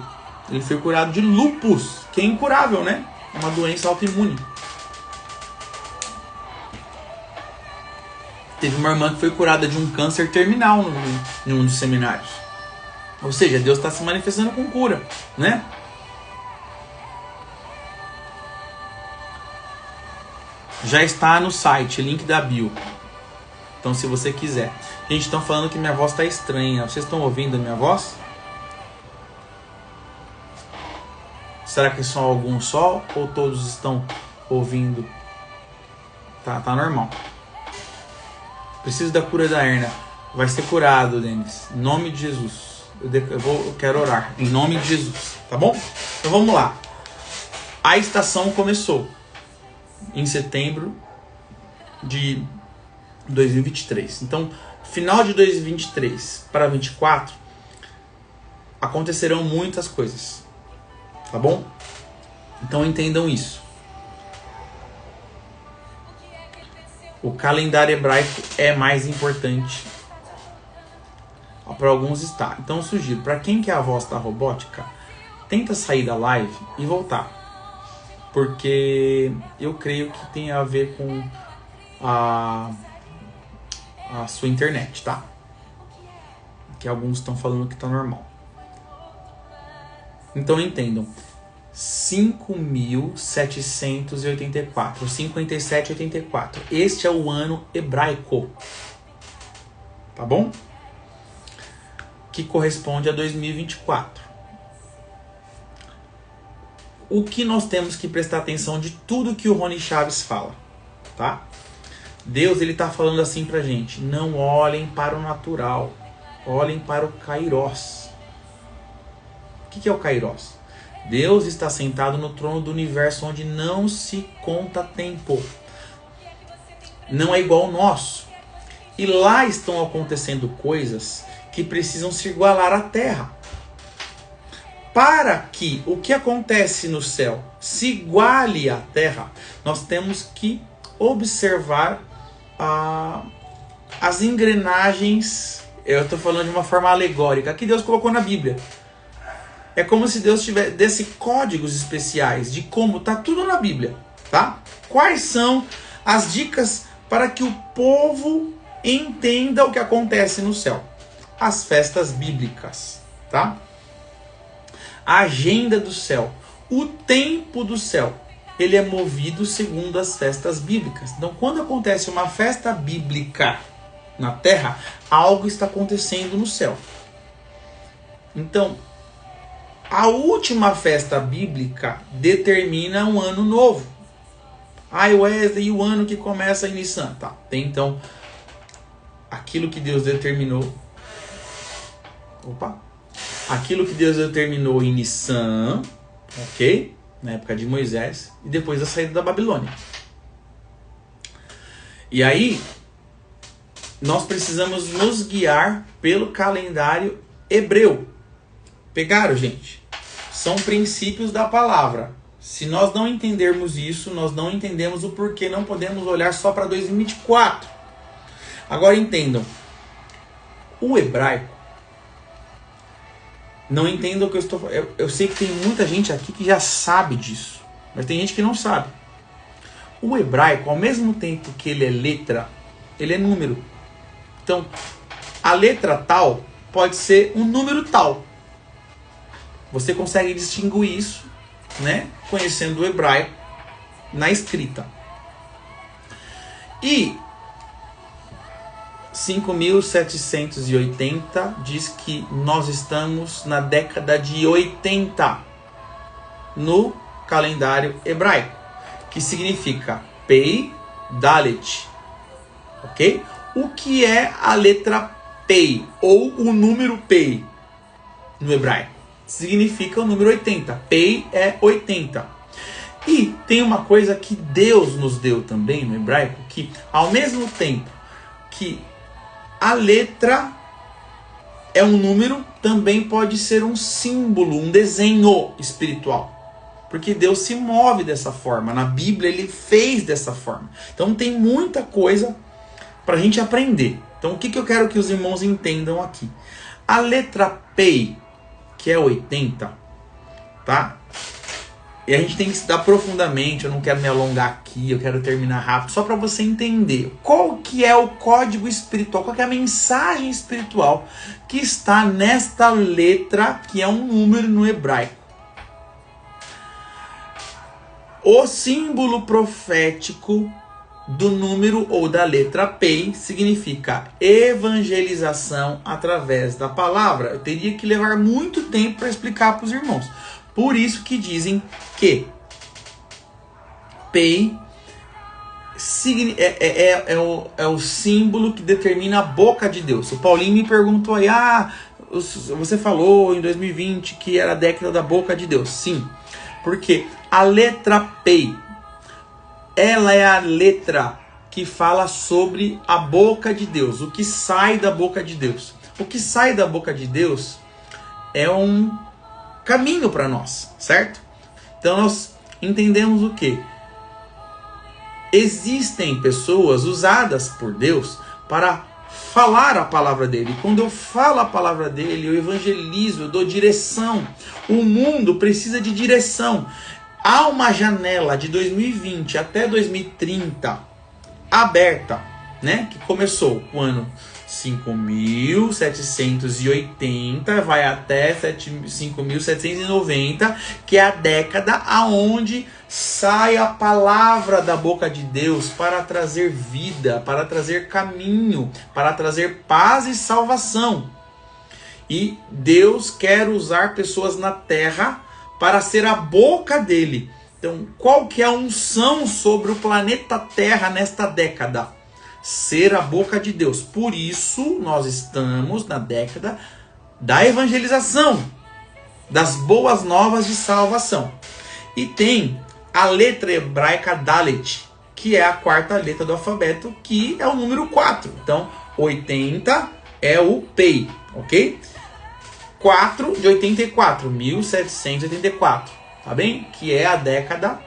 ele foi curado de lúpus, que é incurável, né? Uma doença autoimune. Teve uma irmã que foi curada de um câncer terminal em um dos seminários. Ou seja, Deus está se manifestando com cura, né? Já está no site, link da bio. Então, se você quiser. Gente, estão falando que minha voz está estranha. Vocês estão ouvindo a minha voz? Será que só alguns só? Ou todos estão ouvindo? Tá normal. Preciso da cura da hernia. Vai ser curado, Denis. Em nome de Jesus. Eu quero orar. Em nome de Jesus. Tá bom? Então vamos lá. A estação começou em setembro de 2023. Então, final de 2023 para 2024 acontecerão muitas coisas. Tá bom? Então entendam isso. O calendário hebraico é mais importante. Para alguns está. Então eu sugiro, para quem quer a voz da robótica, tenta sair da live e voltar. Porque eu creio que tem a ver com a sua internet, tá? Que alguns estão falando que tá normal. Então entendam. 5.784, 5784. Este é o ano hebraico. Tá bom? Que corresponde a 2024. O que nós temos que prestar atenção de tudo que o Rony Chaves fala, tá? Deus, ele tá falando assim pra gente: não olhem para o natural, olhem para o Kairos. O que é o Kairos? Deus está sentado no trono do universo onde não se conta tempo. Não é igual ao nosso. E lá estão acontecendo coisas que precisam se igualar à terra. Para que o que acontece no céu se iguale à terra, nós temos que observar as engrenagens. Eu estou falando de uma forma alegórica que Deus colocou na Bíblia. É como se Deus desse códigos especiais de como está tudo na Bíblia, tá? Quais são as dicas para que o povo entenda o que acontece no céu? As festas bíblicas, tá? A agenda do céu, o tempo do céu, ele é movido segundo as festas bíblicas. Então, quando acontece uma festa bíblica na terra, algo está acontecendo no céu. Então, a última festa bíblica determina um ano novo. Wesley, e o ano que começa em Nissan? Tá, tem então aquilo que Deus determinou. Aquilo que Deus determinou em Nissan, ok? Na época de Moisés, e depois da saída da Babilônia. E aí, nós precisamos nos guiar pelo calendário hebreu. Pegaram, gente? São princípios da palavra. Se nós não entendermos isso, nós não entendemos o porquê não podemos olhar só para 2024. Agora entendam. O hebraico, não entendam o que eu estou falando. Eu sei que tem muita gente aqui que já sabe disso, mas tem gente que não sabe. O hebraico, ao mesmo tempo que ele é letra, ele é número. Então, a letra tal pode ser um número tal. Você consegue distinguir isso, né, conhecendo o hebraico na escrita. E 5.780 diz que nós estamos na década de 80 no calendário hebraico, que significa Pei Dalet, ok? O que é a letra Pei ou o número Pei no hebraico? Significa o número 80. Pei é 80. E tem uma coisa que Deus nos deu também no hebraico, que ao mesmo tempo que a letra é um número, também pode ser um símbolo, um desenho espiritual. Porque Deus se move dessa forma. Na Bíblia ele fez dessa forma. Então tem muita coisa para a gente aprender. Então o que eu quero que os irmãos entendam aqui? A letra Pei, que é 80, tá? E a gente tem que estudar profundamente, eu não quero me alongar aqui, eu quero terminar rápido, só para você entender que é o código espiritual, qual que é a mensagem espiritual que está nesta letra, que é um número no hebraico. O símbolo profético do número ou da letra P significa evangelização através da palavra. Eu teria que levar muito tempo para explicar para os irmãos. Por isso que dizem que P é o símbolo que determina a boca de Deus. O Paulinho me perguntou aí, você falou em 2020 que era a década da boca de Deus. Sim, porque a letra P, ela é a letra que fala sobre a boca de Deus, o que sai da boca de Deus. O que sai da boca de Deus é um caminho para nós, certo? Então nós entendemos o quê? Existem pessoas usadas por Deus para falar a palavra dele. Quando eu falo a palavra dele, eu evangelizo, eu dou direção. O mundo precisa de direção. Há uma janela de 2020 até 2030 aberta, né? Que começou o ano 5.780, vai até 5.790, que é a década aonde sai a palavra da boca de Deus para trazer vida, para trazer caminho, para trazer paz e salvação. E Deus quer usar pessoas na terra para ser a boca dele. Então, qual que é a unção sobre o planeta Terra nesta década? Ser a boca de Deus. Por isso, nós estamos na década da evangelização, das boas novas de salvação. E tem a letra hebraica Dalet, que é a quarta letra do alfabeto, que é o número 4. Então, 80 é o Pei, ok? 4 de 84, 1784, tá bem? Que é a década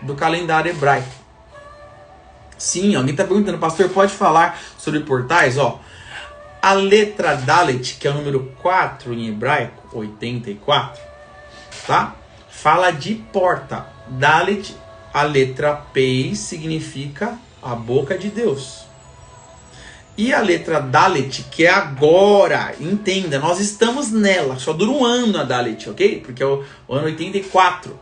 do calendário hebraico. Sim, alguém está perguntando, pastor, pode falar sobre portais? Ó, a letra Dalet, que é o número 4 em hebraico, 84, tá? Fala de porta. Dalet, a letra P significa a boca de Deus. E a letra Dalet, que é agora, entenda, nós estamos nela, só dura um ano a Dalet, ok? Porque é o ano 84.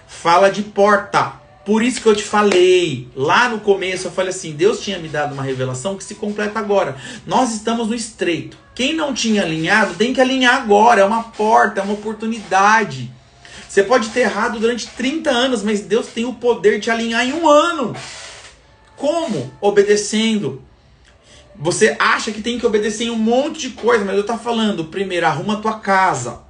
Fala de porta. Por isso que eu te falei, lá no começo eu falei assim, Deus tinha me dado uma revelação que se completa agora. Nós estamos no estreito. Quem não tinha alinhado, tem que alinhar agora. É uma porta, é uma oportunidade. Você pode ter errado durante 30 anos, mas Deus tem o poder de te alinhar em um ano. Como? Obedecendo. Você acha que tem que obedecer em um monte de coisa, mas eu estou falando, primeiro, arruma a tua casa.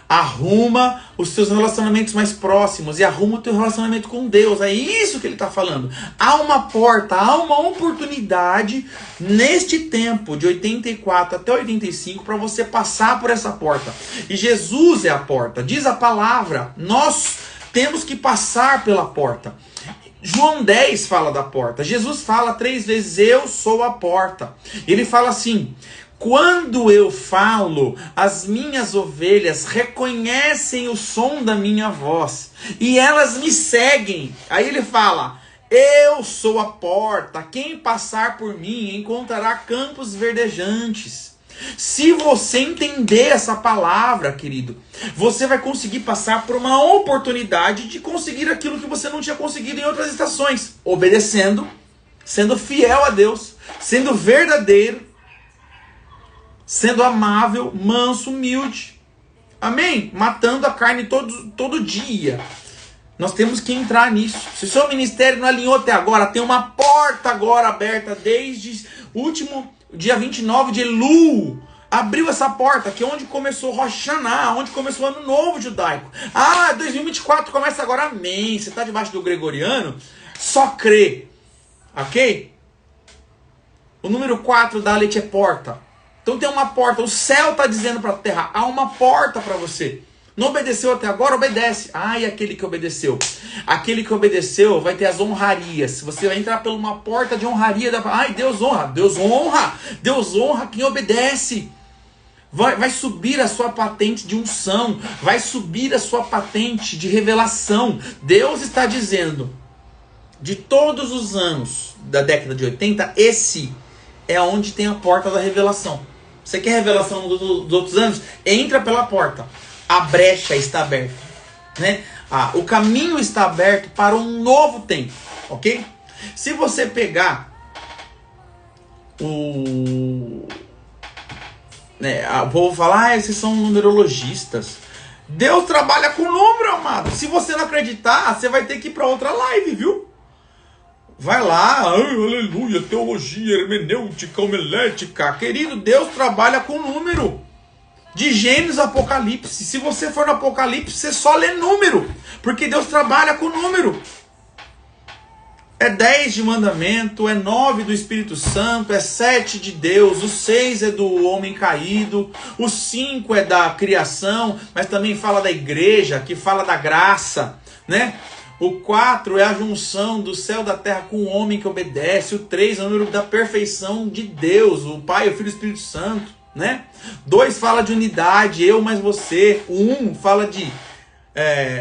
Arruma os seus relacionamentos mais próximos e arruma o teu relacionamento com Deus. É isso que ele está falando. Há uma porta, há uma oportunidade neste tempo de 84 até 85 para você passar por essa porta. E Jesus é a porta. Diz a palavra, nós temos que passar pela porta. João 10 fala da porta. Jesus fala 3 vezes, eu sou a porta. Ele fala assim, quando eu falo, as minhas ovelhas reconhecem o som da minha voz e elas me seguem. Aí ele fala, eu sou a porta, quem passar por mim encontrará campos verdejantes. Se você entender essa palavra, querido, você vai conseguir passar por uma oportunidade de conseguir aquilo que você não tinha conseguido em outras estações. Obedecendo, sendo fiel a Deus, sendo verdadeiro, sendo amável, manso, humilde. Amém? Matando a carne todo dia. Nós temos que entrar nisso. Se o seu ministério não alinhou até agora, tem uma porta agora aberta desde o último dia 29 de Elul. Abriu essa porta, que é onde começou Rosh Hashanah, onde começou o Ano Novo Judaico. 2024 começa agora, amém. Você está debaixo do gregoriano? Só crê. Ok? O número 4 da leite é porta. Então tem uma porta. O céu está dizendo para a terra, há uma porta para você. Não obedeceu até agora? Obedece. E aquele que obedeceu? Aquele que obedeceu vai ter as honrarias. Você vai entrar por uma porta de honraria. Deus honra. Deus honra. Deus honra quem obedece. Vai subir a sua patente de unção. Vai subir a sua patente de revelação. Deus está dizendo, de todos os anos da década de 80, esse é onde tem a porta da revelação. Você quer revelação dos outros anos? Entra pela porta. A brecha está aberta, né? O caminho está aberto para um novo tempo, ok? Se você pegar o povo fala, esses são numerologistas. Deus trabalha com número, amado. Se você não acreditar, você vai ter que ir para outra live, viu? Vai lá, aleluia, teologia hermenêutica, homilética. Querido, Deus trabalha com número. De Gênesis a Apocalipse. Se você for no Apocalipse, você só lê número. Porque Deus trabalha com número. É 10 de mandamento, é 9 do Espírito Santo, é 7 de Deus, o 6 é do homem caído, o 5 é da criação, mas também fala da igreja, que fala da graça, né? O 4 é a junção do céu e da terra com o homem que obedece, o 3 é o número da perfeição de Deus, o Pai, o Filho e o Espírito Santo, né? 2 fala de unidade, eu mais você, o 1 fala de...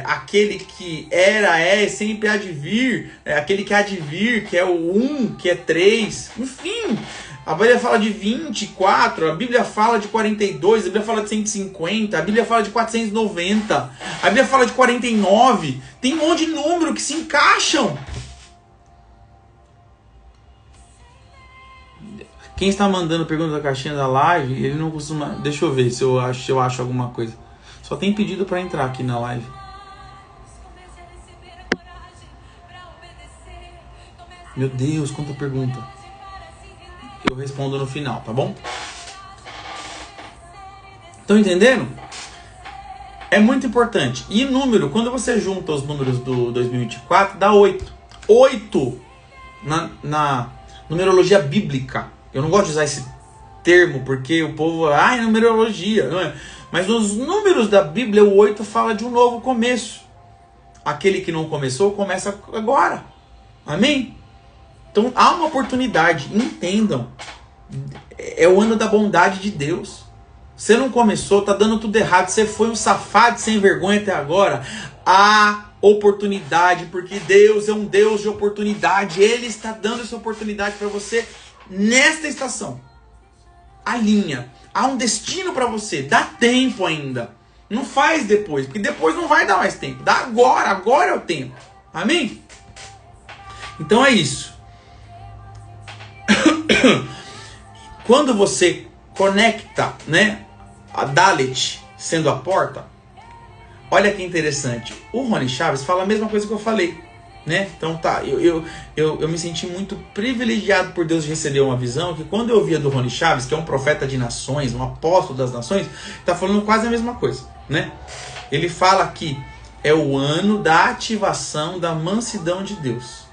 aquele que era, e sempre há de vir, aquele que há de vir, que é o 1, que é 3, enfim, a Bíblia fala de 24, a Bíblia fala de 42, a Bíblia fala de 150, a Bíblia fala de 490, a Bíblia fala de 49, tem um monte de número que se encaixam. Quem está mandando pergunta da caixinha da live, ele não costuma... Deixa eu ver se eu acho alguma coisa. Só tem pedido para entrar aqui na live. Meu Deus, quanta pergunta. Eu respondo no final, tá bom? Estão entendendo? É muito importante. E número, quando você junta os números do 2024, dá 8. 8 na numerologia bíblica. Eu não gosto de usar esse termo porque o povo... é numerologia, não é? Mas nos números da Bíblia, o 8 fala de um novo começo. Aquele que não começou, começa agora. Amém? Então, há uma oportunidade. Entendam. É o ano da bondade de Deus. Você não começou, tá dando tudo errado. Você foi um safado sem vergonha até agora. Há oportunidade, porque Deus é um Deus de oportunidade. Ele está dando essa oportunidade para você nesta estação. Alinha. Há um destino para você. Dá tempo ainda. Não faz depois, porque depois não vai dar mais tempo. Dá agora. Agora é o tempo. Amém? Então é isso. Quando você conecta, né, a Dalet sendo a porta, olha que interessante. O Rony Chaves fala a mesma coisa que eu falei, né? Então tá, eu me senti muito privilegiado por Deus de receber uma visão que quando eu via do Rony Chaves, que é um profeta de nações, um apóstolo das nações, tá falando quase a mesma coisa, né? Ele fala que é o ano da ativação da mansidão de Deus,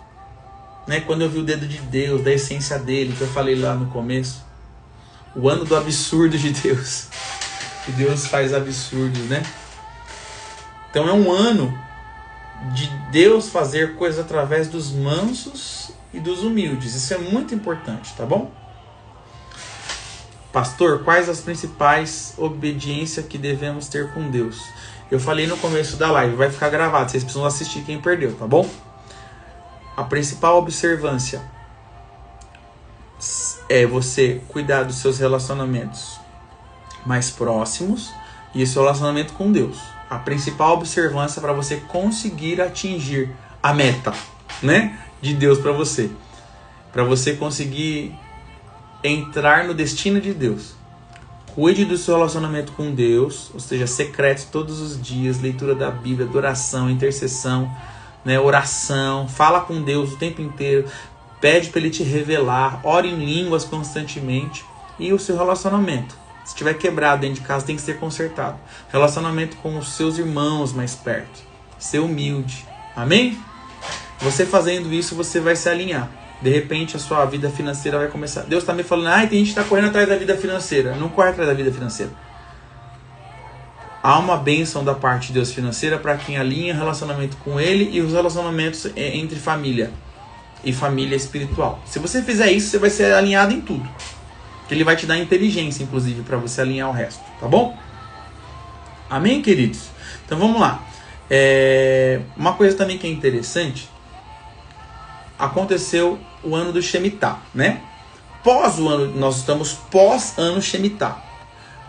né? Quando eu vi o dedo de Deus, da essência dele, que eu falei lá no começo, o ano do absurdo de Deus, que Deus faz absurdos, né? Então é um ano de Deus fazer coisas através dos mansos e dos humildes. Isso é muito importante, tá bom? Pastor, quais as principais obediências que devemos ter com Deus? Eu falei no começo da live, vai ficar gravado, vocês precisam assistir quem perdeu, tá bom? A principal observância é você cuidar dos seus relacionamentos mais próximos e esse relacionamento com Deus. A principal observância para você conseguir atingir a meta, né, de Deus para você conseguir entrar no destino de Deus. Cuide do seu relacionamento com Deus, ou seja, secreto todos os dias, leitura da Bíblia, adoração, intercessão, né, oração, fala com Deus o tempo inteiro, pede para Ele te revelar, ore em línguas constantemente. E o seu relacionamento, se estiver quebrado dentro de casa, tem que ser consertado. Relacionamento com os seus irmãos mais perto, ser humilde, amém? Você fazendo isso, você vai se alinhar. De repente a sua vida financeira vai começar. Deus está me falando, tem gente que está correndo atrás da vida financeira. Não corre atrás da vida financeira. Há uma bênção da parte de Deus financeira para quem alinha relacionamento com Ele e os relacionamentos entre família e família espiritual. Se você fizer isso, você vai ser alinhado em tudo. Ele vai te dar inteligência, inclusive, para você alinhar o resto, tá bom? Amém, queridos? Então vamos lá. Uma coisa também que é interessante aconteceu o ano do Shemitah, né? Pós o ano, nós estamos pós ano Shemitah.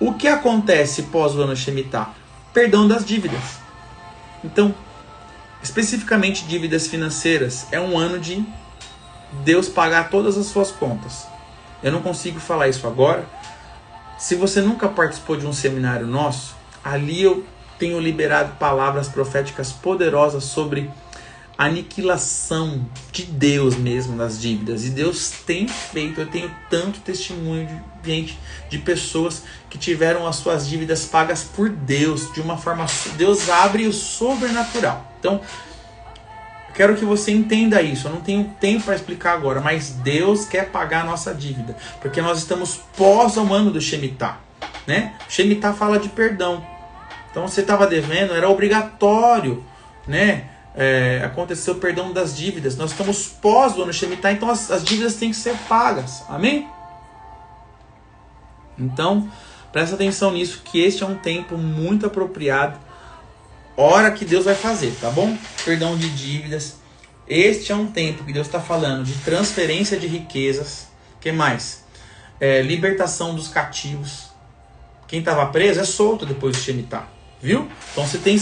O que acontece pós o ano Shemitah? Perdão das dívidas. Então, especificamente dívidas financeiras, é um ano de Deus pagar todas as suas contas. Eu não consigo falar isso agora. Se você nunca participou de um seminário nosso, ali eu tenho liberado palavras proféticas poderosas sobre a aniquilação de Deus mesmo das dívidas. E Deus tem feito, eu tenho tanto testemunho de gente, de pessoas que tiveram as suas dívidas pagas por Deus, de uma forma, Deus abre o sobrenatural. Então, quero que você entenda isso. Eu não tenho tempo para explicar agora, mas Deus quer pagar a nossa dívida, porque nós estamos pós o ano do Shemitah, né? Shemitah fala de perdão. Então, você estava devendo, era obrigatório, né? Aconteceu o perdão das dívidas. Nós estamos pós o ano Shemitah, então as dívidas têm que ser pagas. Amém? Então, presta atenção nisso, que este é um tempo muito apropriado. Hora que Deus vai fazer, tá bom? Perdão de dívidas. Este é um tempo que Deus está falando de transferência de riquezas. O que mais? Libertação dos cativos. Quem estava preso é solto depois do Shemitah. Viu? Então, se tem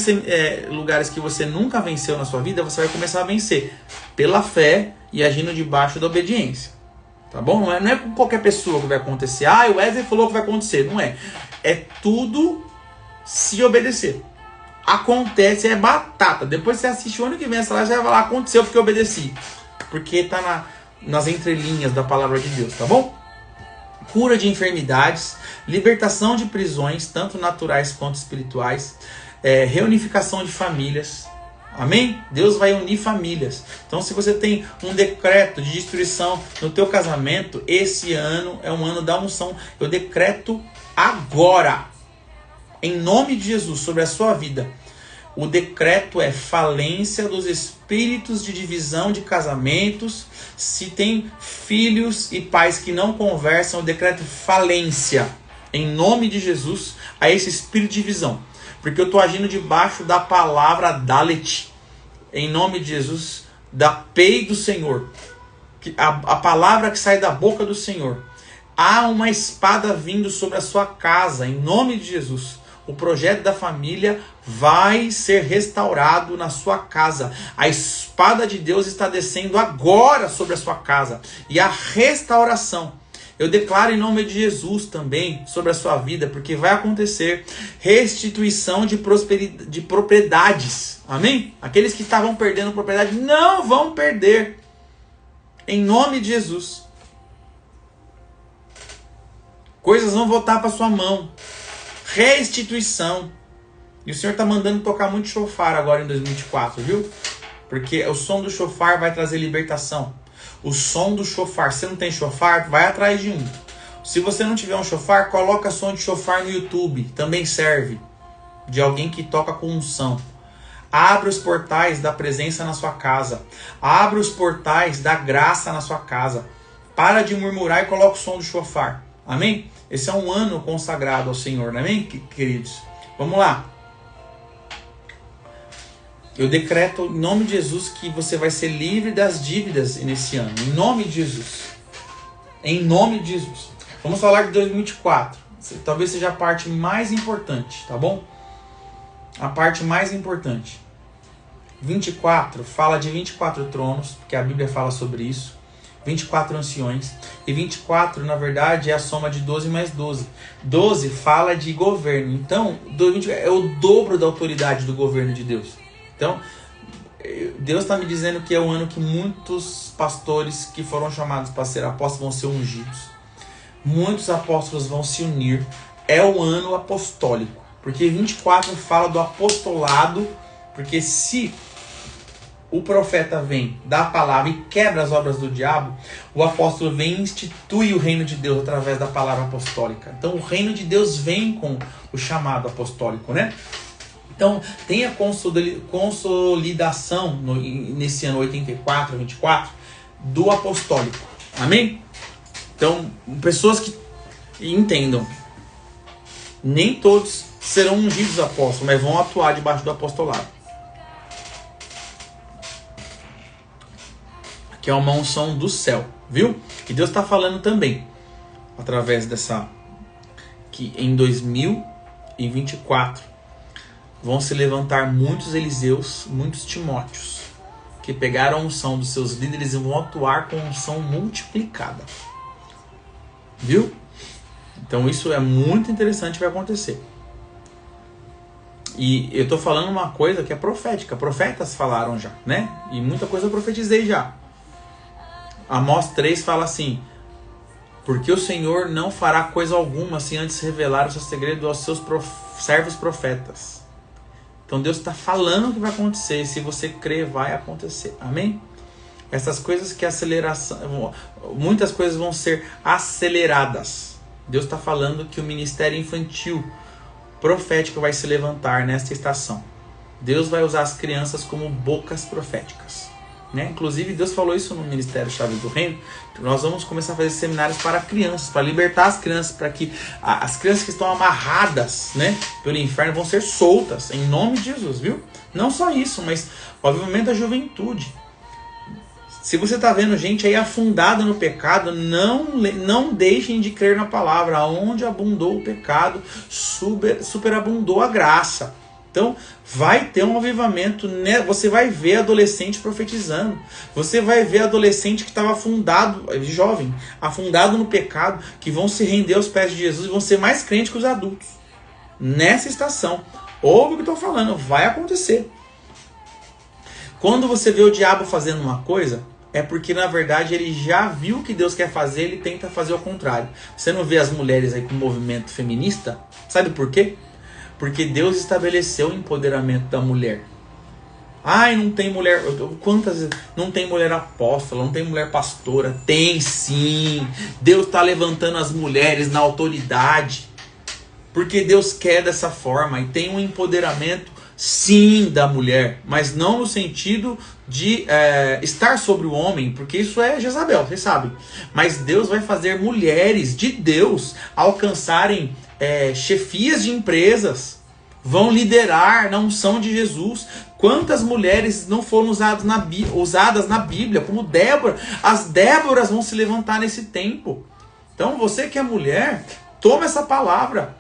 lugares que você nunca venceu na sua vida, você vai começar a vencer pela fé e agindo debaixo da obediência. Tá bom? Não é com qualquer pessoa que vai acontecer. O Wesley falou que vai acontecer. Não é. É tudo se obedecer. Acontece, é batata. Depois você assiste o ano que vem essa live, você vai falar, aconteceu porque eu obedeci. Porque está nas entrelinhas da palavra de Deus, tá bom? Cura de enfermidades, libertação de prisões, tanto naturais quanto espirituais, reunificação de famílias. Amém? Deus vai unir famílias. Então, se você tem um decreto de destruição no teu casamento, esse ano é um ano da unção. Eu decreto agora, em nome de Jesus, sobre a sua vida. O decreto é falência dos espíritos de divisão de casamentos. Se tem filhos e pais que não conversam, o decreto falência, em nome de Jesus, a esse espírito de divisão. Porque eu estou agindo debaixo da palavra Dalet, em nome de Jesus, da Pei do Senhor. A palavra que sai da boca do Senhor. Há uma espada vindo sobre a sua casa, em nome de Jesus. O projeto da família vai ser restaurado na sua casa. A espada de Deus está descendo agora sobre a sua casa. E a restauração, eu declaro em nome de Jesus também sobre a sua vida, porque vai acontecer restituição de propriedades. Amém? Aqueles que estavam perdendo propriedade não vão perder. Em nome de Jesus. Coisas vão voltar para sua mão. Restituição. E o Senhor está mandando tocar muito chofar agora em 2024, viu? Porque o som do chofar vai trazer libertação. O som do chofar. Se não tem chofar, vai atrás de um. Se você não tiver um chofar, coloca som de chofar no YouTube. Também serve. De alguém que toca com unção. Abra os portais da presença na sua casa. Abra os portais da graça na sua casa. Para de murmurar e coloca o som do chofar. Amém? Esse é um ano consagrado ao Senhor, não é, amém, queridos? Vamos lá. Eu decreto em nome de Jesus que você vai ser livre das dívidas nesse ano. Em nome de Jesus. Em nome de Jesus. Vamos falar de 2024. Talvez seja a parte mais importante, tá bom? A parte mais importante. 24 fala de 24 tronos, porque a Bíblia fala sobre isso. 24 anciões. E 24, na verdade, é a soma de 12 mais 12. 12 fala de governo. Então, é o dobro da autoridade do governo de Deus. Então, Deus está me dizendo que é o ano que muitos pastores que foram chamados para ser apóstolos vão ser ungidos. Muitos apóstolos vão se unir. É o ano apostólico. Porque 24 fala do apostolado. Porque se o profeta vem, dá a palavra e quebra as obras do diabo, o apóstolo vem e institui o reino de Deus através da palavra apostólica. Então o reino de Deus vem com o chamado apostólico, né? Então tem a consolidação nesse ano 84, 24, do apostólico. Amém? Então, pessoas que entendam, nem todos serão ungidos apóstolos, mas vão atuar debaixo do apostolado. que é uma unção do céu, viu? E Deus está falando também, através dessa, que em 2024 vão se levantar muitos Eliseus, muitos Timóteos, que pegaram a unção dos seus líderes e vão atuar com unção multiplicada. Viu? Então isso é muito interessante, vai acontecer. E eu estou falando uma coisa que é profética. Profetas falaram já, né? E muita coisa eu profetizei já. Amós 3 fala assim: porque o Senhor não fará coisa alguma sem antes revelar o seu segredo aos seus servos profetas. Então Deus está falando que vai acontecer. Se você crer, vai acontecer. Amém? Essas coisas que aceleração, muitas coisas vão ser aceleradas. Deus está falando que o ministério infantil profético vai se levantar nesta estação. Deus vai usar as crianças como bocas proféticas, né? Inclusive Deus falou isso no Ministério Chaves do Reino. Nós vamos começar a fazer seminários para crianças, para libertar as crianças, para que as crianças que estão amarradas, né, pelo inferno vão ser soltas, em nome de Jesus, viu? Não só isso, mas o avivamento da juventude. Se você está vendo gente aí afundada no pecado, não deixem de crer na palavra. Onde abundou o pecado, superabundou a graça. Então, vai ter um avivamento, né? Você vai ver adolescente profetizando. Você vai ver adolescente que estava afundado, jovem, afundado no pecado, que vão se render aos pés de Jesus e vão ser mais crentes que os adultos. Nessa estação. Ouve o que eu estou falando, vai acontecer. Quando você vê o diabo fazendo uma coisa, é porque na verdade ele já viu o que Deus quer fazer, ele tenta fazer o contrário. Você não vê as mulheres aí com o movimento feminista? Sabe por quê? Porque Deus estabeleceu o empoderamento da mulher. Ai, não tem mulher... Quantas vezes? Não tem mulher apóstola, não tem mulher pastora. Tem sim. Deus está levantando as mulheres na autoridade. Porque Deus quer dessa forma. E tem um empoderamento, sim, da mulher. Mas não no sentido de estar sobre o homem. Porque isso é Jezabel, vocês sabem. Mas Deus vai fazer mulheres de Deus alcançarem chefias de empresas, vão liderar na unção de Jesus. Quantas mulheres não foram usadas na Bíblia, como Débora? As Déboras vão se levantar nesse tempo. Então você que é mulher, toma essa palavra.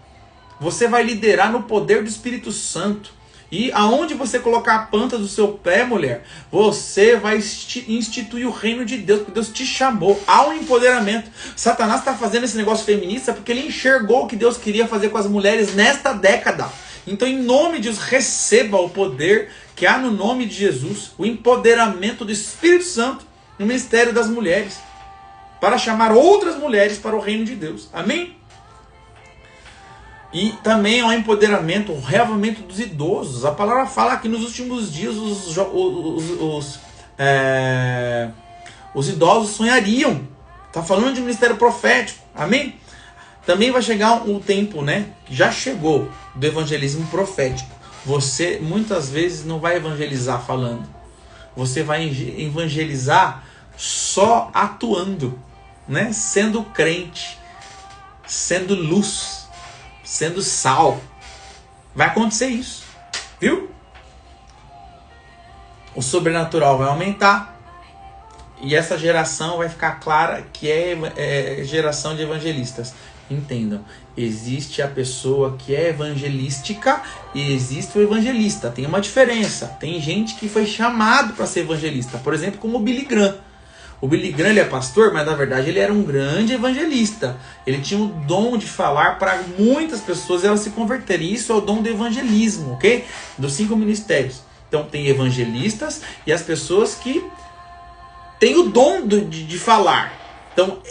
Você vai liderar no poder do Espírito Santo. E aonde você colocar a planta do seu pé, mulher, você vai instituir o reino de Deus, porque Deus te chamou. Há um empoderamento. Satanás está fazendo esse negócio feminista porque ele enxergou o que Deus queria fazer com as mulheres nesta década. Então, em nome de Deus, receba o poder que há no nome de Jesus, o empoderamento do Espírito Santo no ministério das mulheres, para chamar outras mulheres para o reino de Deus. Amém? E também há um empoderamento, um reavivamento dos idosos. A palavra fala que nos últimos dias os idosos sonhariam. Está falando de ministério profético. Amém? Também vai chegar um tempo, né? Já chegou, do evangelismo profético. Você muitas vezes não vai evangelizar falando. Você vai evangelizar só atuando, né? Sendo crente, sendo luz, sendo sal. Vai acontecer isso, viu? O sobrenatural vai aumentar. E essa geração vai ficar clara que é geração de evangelistas. Entendam, existe a pessoa que é evangelística e existe o evangelista. Tem uma diferença. Tem gente que foi chamado para ser evangelista. Por exemplo, como o Billy Graham. O Billy Graham, ele é pastor, mas na verdade ele era um grande evangelista. Ele tinha o dom de falar para muitas pessoas e elas se converterem. Isso é o dom do evangelismo, ok? Dos 5 ministérios. Então tem evangelistas e as pessoas que têm o dom de falar. Então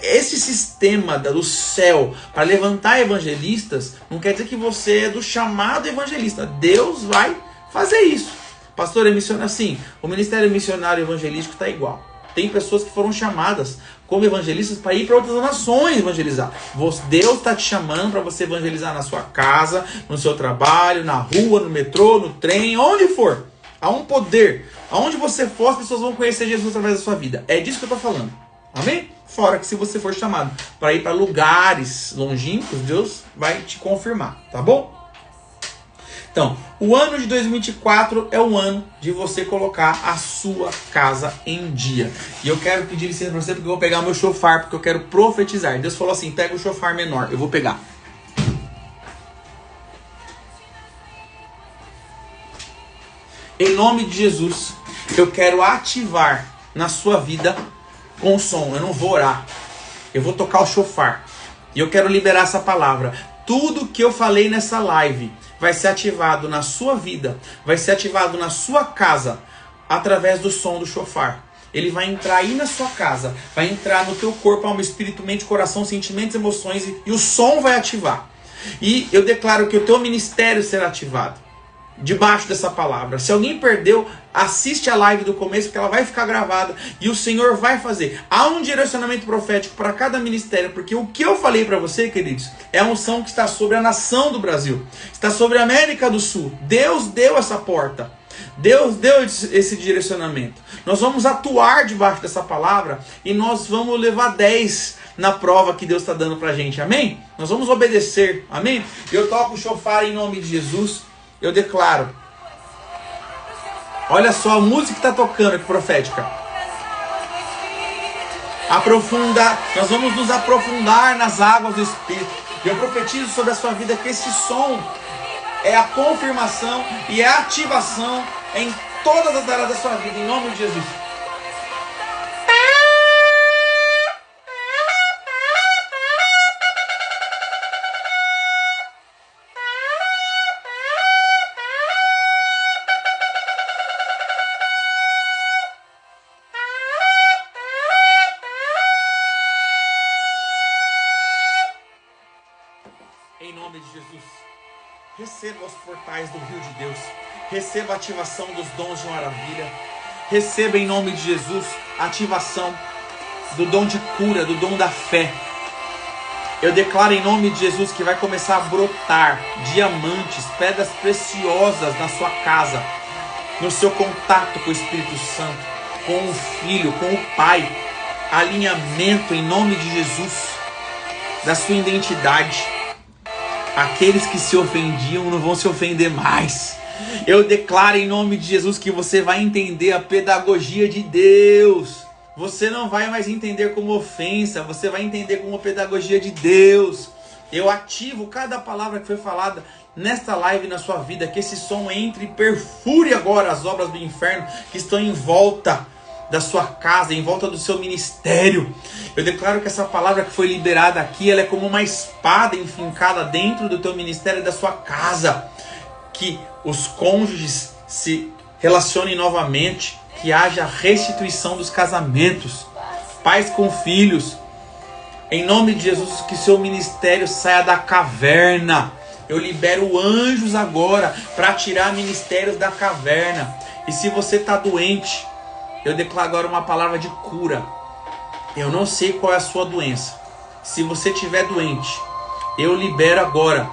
esse sistema do céu para levantar evangelistas não quer dizer que você é do chamado evangelista. Deus vai fazer isso. Pastor, é missionário? Sim, o ministério missionário evangelístico está igual. Tem pessoas que foram chamadas como evangelistas para ir para outras nações evangelizar. Deus está te chamando para você evangelizar na sua casa, no seu trabalho, na rua, no metrô, no trem, onde for. Há um poder. Aonde você for, as pessoas vão conhecer Jesus através da sua vida. É disso que eu estou falando. Amém? Fora que se você for chamado para ir para lugares longínquos, Deus vai te confirmar. Tá bom? Então, o ano de 2024 é o ano de você colocar a sua casa em dia. E eu quero pedir licença para você porque eu vou pegar o meu shofar, porque eu quero profetizar. Deus falou assim, pega o shofar menor, eu vou pegar. Em nome de Jesus, eu quero ativar na sua vida com som. Eu não vou orar, eu vou tocar o shofar. E eu quero liberar essa palavra. Tudo que eu falei nessa live vai ser ativado na sua vida, vai ser ativado na sua casa, através do som do shofar. Ele vai entrar aí na sua casa, vai entrar no teu corpo, alma, espírito, mente, coração, sentimentos, emoções, e o som vai ativar. E eu declaro que o teu ministério será ativado debaixo dessa palavra. Se alguém perdeu, assiste a live do começo, porque ela vai ficar gravada e o Senhor vai fazer. Há um direcionamento profético para cada ministério, porque o que eu falei para você, queridos, é a unção que está sobre a nação do Brasil, está sobre a América do Sul. Deus deu essa porta, Deus deu esse direcionamento. Nós vamos atuar debaixo dessa palavra e nós vamos levar 10 na prova que Deus está dando para a gente, amém? Nós vamos obedecer, amém? Eu toco o shofar em nome de Jesus. Eu declaro. Olha só a música que está tocando aqui, profética. Aprofundar. Nós vamos nos aprofundar nas águas do Espírito. Eu profetizo sobre a sua vida que esse som é a confirmação e é a ativação em todas as áreas da sua vida, em nome de Jesus. Em nome de Jesus, receba os portais do rio de Deus, receba a ativação dos dons de maravilha, receba em nome de Jesus a ativação do dom de cura, do dom da fé. Eu declaro em nome de Jesus que vai começar a brotar diamantes, pedras preciosas na sua casa, no seu contato com o Espírito Santo, com o Filho, com o Pai, alinhamento em nome de Jesus da sua identidade. Aqueles que se ofendiam não vão se ofender mais. Eu declaro em nome de Jesus que você vai entender a pedagogia de Deus. Você não vai mais entender como ofensa, você vai entender como pedagogia de Deus. Eu ativo cada palavra que foi falada nesta live na sua vida, que esse som entre e perfure agora as obras do inferno que estão em volta da sua casa, em volta do seu ministério. Eu declaro que essa palavra que foi liberada aqui, ela é como uma espada enfincada dentro do teu ministério e da sua casa. Que os cônjuges se relacionem novamente, que haja restituição dos casamentos, pais com filhos. Em nome de Jesus, que seu ministério saia da caverna. Eu libero anjos agora para tirar ministérios da caverna. E se você está doente, eu declaro agora uma palavra de cura. Eu não sei qual é a sua doença. Se você estiver doente, eu libero agora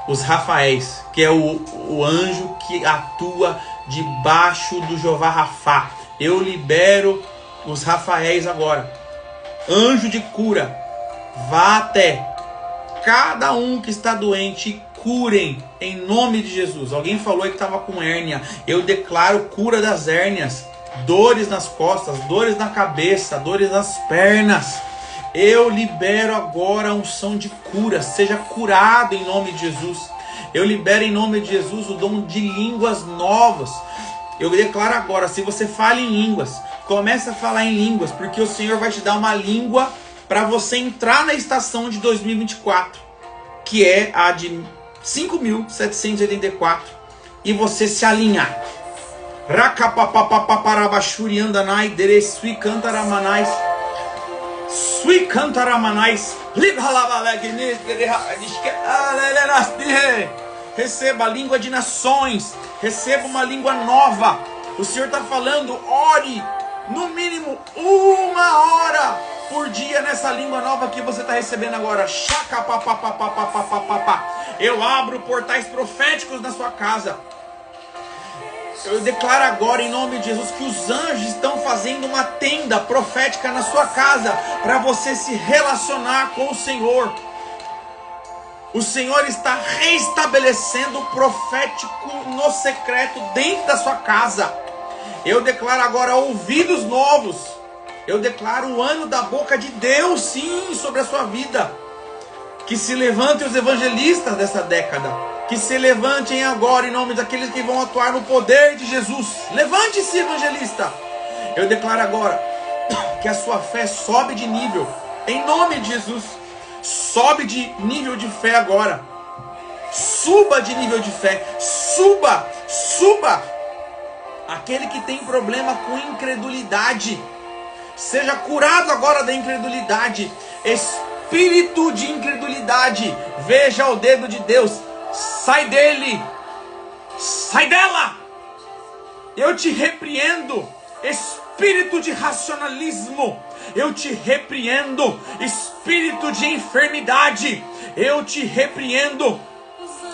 os Rafaéis, que é o anjo que atua debaixo do Jeová Rafá. Eu libero os Rafaéis agora. Anjo de cura, vá até cada um que está doente e curem em nome de Jesus. Alguém falou que estava com hérnia. Eu declaro cura das hérnias. Dores nas costas, dores na cabeça, dores nas pernas. Eu libero agora a unção de cura. Seja curado em nome de Jesus. Eu libero em nome de Jesus o dom de línguas novas. Eu declaro agora, se você fala em línguas, comece a falar em línguas, porque o Senhor vai te dar uma língua para você entrar na estação de 2024, que é a de 5.784, e você se alinhar. Rakapapapaparabaxuriandanai, deresui cantaramanais, sui cantaramanais, receba a língua de nações, receba uma língua nova. O Senhor está falando, ore no mínimo 1 hora por dia nessa língua nova que você está recebendo agora. Eu abro portais proféticos na sua casa. Eu declaro agora em nome de Jesus que os anjos estão fazendo uma tenda profética na sua casa para você se relacionar com o Senhor. O Senhor está reestabelecendo o profético no secreto dentro da sua casa. Eu declaro agora ouvidos novos. Eu declaro o ano da boca de Deus, sim, sobre a sua vida. Que se levantem os evangelistas dessa década. Que se levantem agora em nome daqueles que vão atuar no poder de Jesus. Levante-se, evangelista. Eu declaro agora que a sua fé sobe de nível. Em nome de Jesus. Sobe de nível de fé agora. Suba de nível de fé. Suba, suba. Aquele que tem problema com incredulidade, seja curado agora da incredulidade. Espírito de incredulidade, veja o dedo de Deus. Sai dele. Sai dela. Eu te repreendo. Espírito de racionalismo, eu te repreendo. Espírito de enfermidade, eu te repreendo.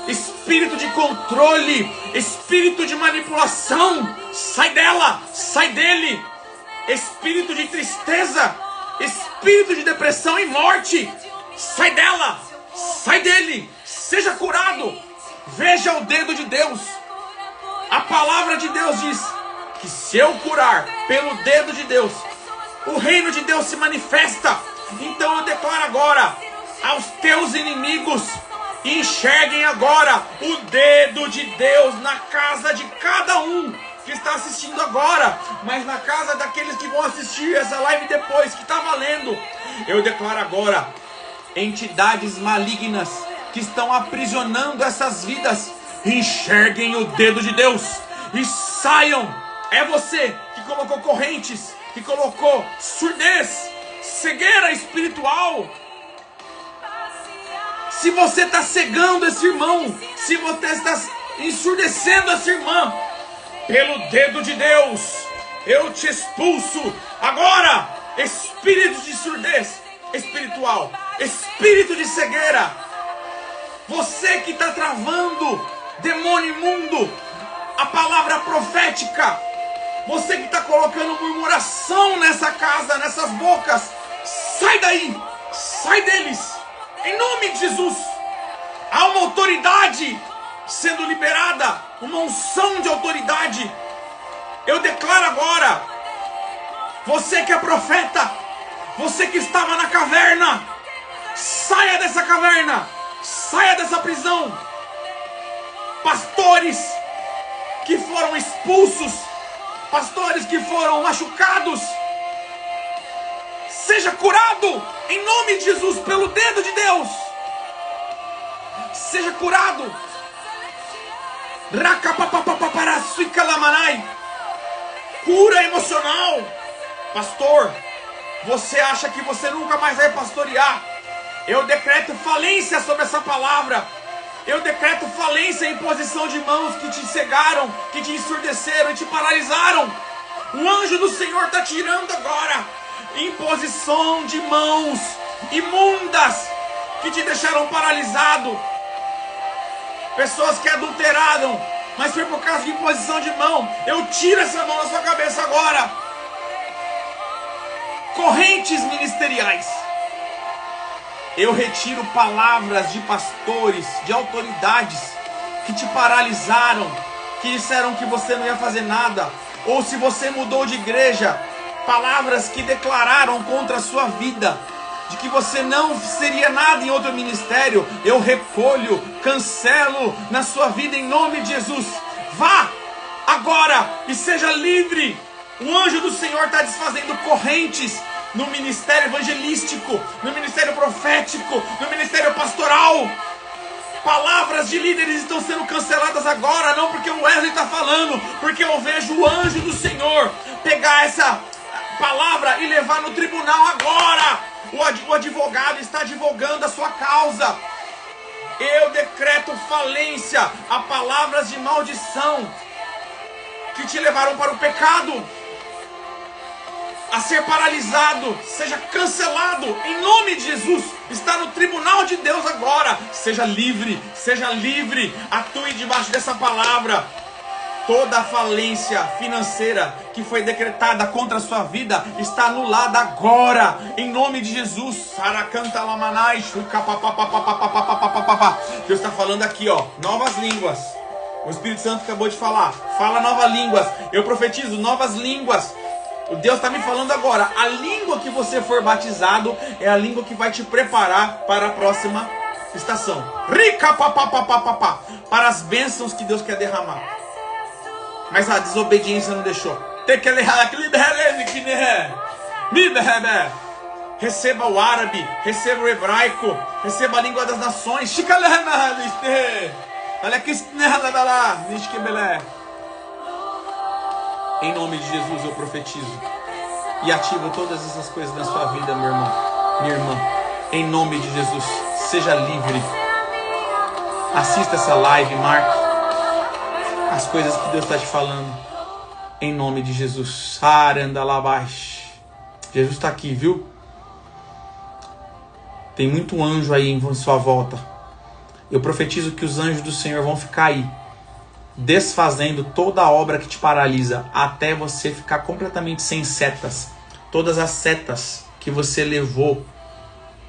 Espírito de controle, espírito de manipulação, sai dela, sai dele. Espírito de tristeza, espírito de depressão e morte, sai dela, sai dele. Seja curado. Veja o dedo de Deus. A palavra de Deus diz que se eu curar pelo dedo de Deus, o reino de Deus se manifesta. Então eu declaro agora aos teus inimigos: enxerguem agora o dedo de Deus na casa de cada um que está assistindo agora, mas na casa daqueles que vão assistir essa live depois, que está valendo. Eu declaro agora entidades malignas que estão aprisionando essas vidas, enxerguem o dedo de Deus e saiam. É você que colocou correntes, que colocou surdez, cegueira espiritual. Se você está cegando esse irmão, se você está ensurdecendo essa irmã, pelo dedo de Deus, eu te expulso agora. Espírito de surdez espiritual, espírito de cegueira, você que está travando, demônio imundo, a palavra profética, você que está colocando murmuração nessa casa, nessas bocas, sai daí, sai deles, em nome de Jesus. Há uma autoridade sendo liberada, uma unção de autoridade. Eu declaro agora, você que é profeta, você que estava na caverna, saia dessa caverna, saia dessa prisão. Pastores que foram expulsos, pastores que foram machucados, seja curado em nome de Jesus, pelo dedo de Deus. Seja curado. Cura emocional. Pastor, você acha que você nunca mais vai pastorear? Eu decreto falência sobre essa palavra. Eu decreto falência em posição de mãos que te cegaram, que te ensurdeceram e te paralisaram. O anjo do Senhor está tirando agora imposição de mãos imundas que te deixaram paralisado. Pessoas que adulteraram, mas foi por causa de imposição de mão. Eu tiro essa mão da sua cabeça agora. Correntes ministeriais. Eu retiro palavras de pastores, de autoridades que te paralisaram, que disseram que você não ia fazer nada, ou se você mudou de igreja, palavras que declararam contra a sua vida, de que você não seria nada em outro ministério. Eu recolho, cancelo na sua vida em nome de Jesus. Vá agora e seja livre. O anjo do Senhor está desfazendo correntes no ministério evangelístico, no ministério profético, no ministério pastoral. Palavras de líderes estão sendo canceladas agora, não porque o Wesley está falando, porque eu vejo o anjo do Senhor pegar essa palavra e levar no tribunal agora. O advogado está advogando a sua causa. Eu decreto falência a palavras de maldição que te levaram para o pecado, a ser paralisado, seja cancelado em nome de Jesus. Está no tribunal de Deus agora. Seja livre, atue debaixo dessa palavra. Toda a falência financeira que foi decretada contra a sua vida está anulada agora, em nome de Jesus. Deus está falando aqui, ó, novas línguas. O Espírito Santo acabou de falar, fala novas línguas. Eu profetizo novas línguas. O Deus está me falando agora, a língua que você for batizado é a língua que vai te preparar para a próxima estação. Para as bênçãos que Deus quer derramar. Mas a desobediência não deixou. Receba o árabe, receba o hebraico, receba a língua das nações. Em nome de Jesus eu profetizo e ativo todas essas coisas na sua vida, meu irmão, minha irmã. Em nome de Jesus, seja livre. Assista essa live, marque as coisas que Deus está te falando. Em nome de Jesus. Jesus está aqui, viu? Tem muito anjo aí em sua volta. Eu profetizo que os anjos do Senhor vão ficar aí, desfazendo toda a obra que te paralisa, até você ficar completamente sem setas. Todas as setas que você levou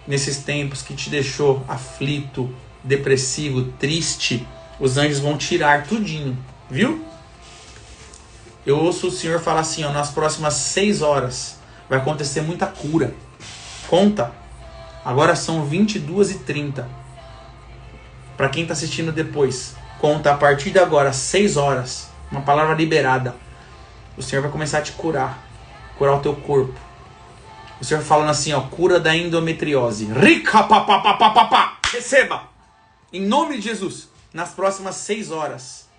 nesses tempos, que te deixou aflito, depressivo, triste, os anjos vão tirar tudinho, viu? Eu ouço o Senhor falar assim, ó, nas próximas 6 horas vai acontecer muita cura. Conta. Agora são 22h30. Para quem está assistindo depois, conta a partir de agora, 6 horas. Uma palavra liberada. O Senhor vai começar a te curar. Curar o teu corpo. O Senhor falando assim, ó, cura da endometriose. Rica, papapá. Receba. Em nome de Jesus. Nas próximas 6 horas.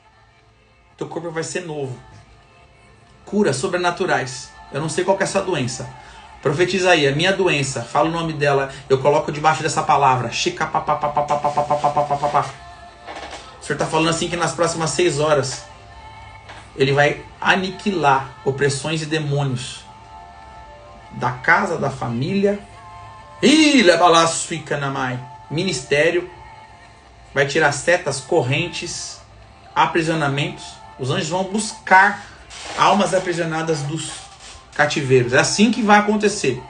Teu corpo vai ser novo. Curas sobrenaturais. Eu não sei qual que é essa doença. Profetiza aí, a minha doença. Fala o nome dela. Eu coloco debaixo dessa palavra. Chica, papapá. O Senhor está falando assim que nas próximas 6 horas Ele vai aniquilar opressões e demônios da casa, da família. Ministério. Vai tirar setas, correntes, aprisionamentos. Os anjos vão buscar almas aprisionadas dos cativeiros. É assim que vai acontecer.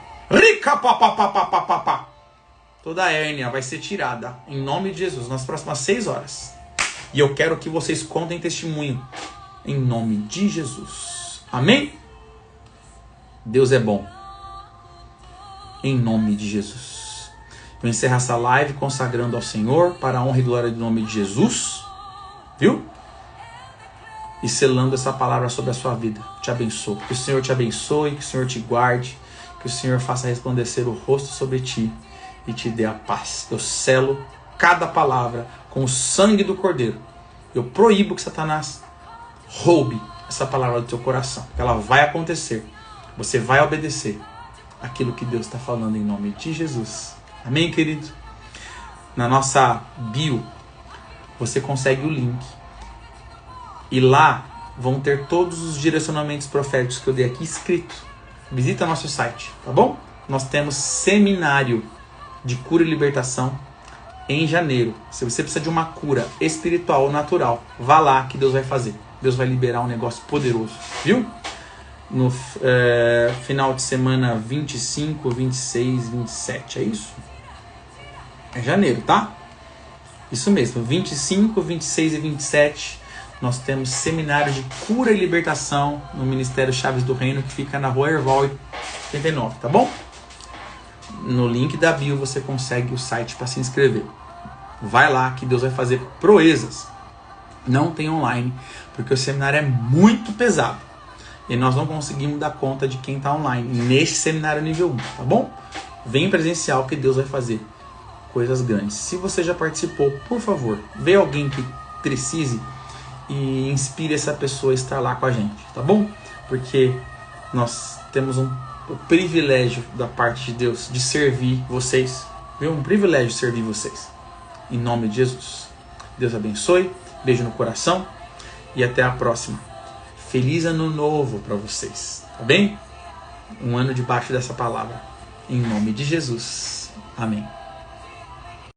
Toda a hérnia vai ser tirada em nome de Jesus nas próximas 6 horas. E eu quero que vocês contem testemunho em nome de Jesus. Amém? Deus é bom. Em nome de Jesus. Vou encerrar essa live consagrando ao Senhor para a honra e glória do nome de Jesus. Viu? E selando essa palavra sobre a sua vida. Te abençoo. Que o Senhor te abençoe, que o Senhor te guarde, que o Senhor faça resplandecer o rosto sobre ti e te dê a paz. Eu selo cada palavra com o sangue do Cordeiro. Eu proíbo que Satanás roube essa palavra do teu coração. Porque ela vai acontecer. Você vai obedecer aquilo que Deus está falando em nome de Jesus. Amém, querido? Na nossa bio, você consegue o link. E lá vão ter todos os direcionamentos proféticos que eu dei aqui escrito. Visita nosso site, tá bom? Nós temos seminário de cura e libertação em janeiro. Se você precisa de uma cura espiritual ou natural, vá lá que Deus vai fazer. Deus vai liberar um negócio poderoso, viu? No final de semana 25, 26, 27, é isso? É janeiro, tá? Isso mesmo, 25, 26 e 27, nós temos seminário de cura e libertação no Ministério Chaves do Reino, que fica na Rua Erval 89, tá bom? No link da bio você consegue o site para se inscrever. Vai lá que Deus vai fazer proezas. Não tem online, porque o seminário é muito pesado. E nós não conseguimos dar conta de quem está online neste seminário nível 1, tá bom? Vem presencial que Deus vai fazer coisas grandes. Se você já participou, por favor, vê alguém que precise e inspire essa pessoa a estar lá com a gente, tá bom? Porque nós temos o privilégio da parte de Deus de servir vocês, viu? Um privilégio servir vocês. Em nome de Jesus. Deus abençoe, beijo no coração e até a próxima. Feliz ano novo para vocês, tá bem? Um ano debaixo dessa palavra. Em nome de Jesus. Amém.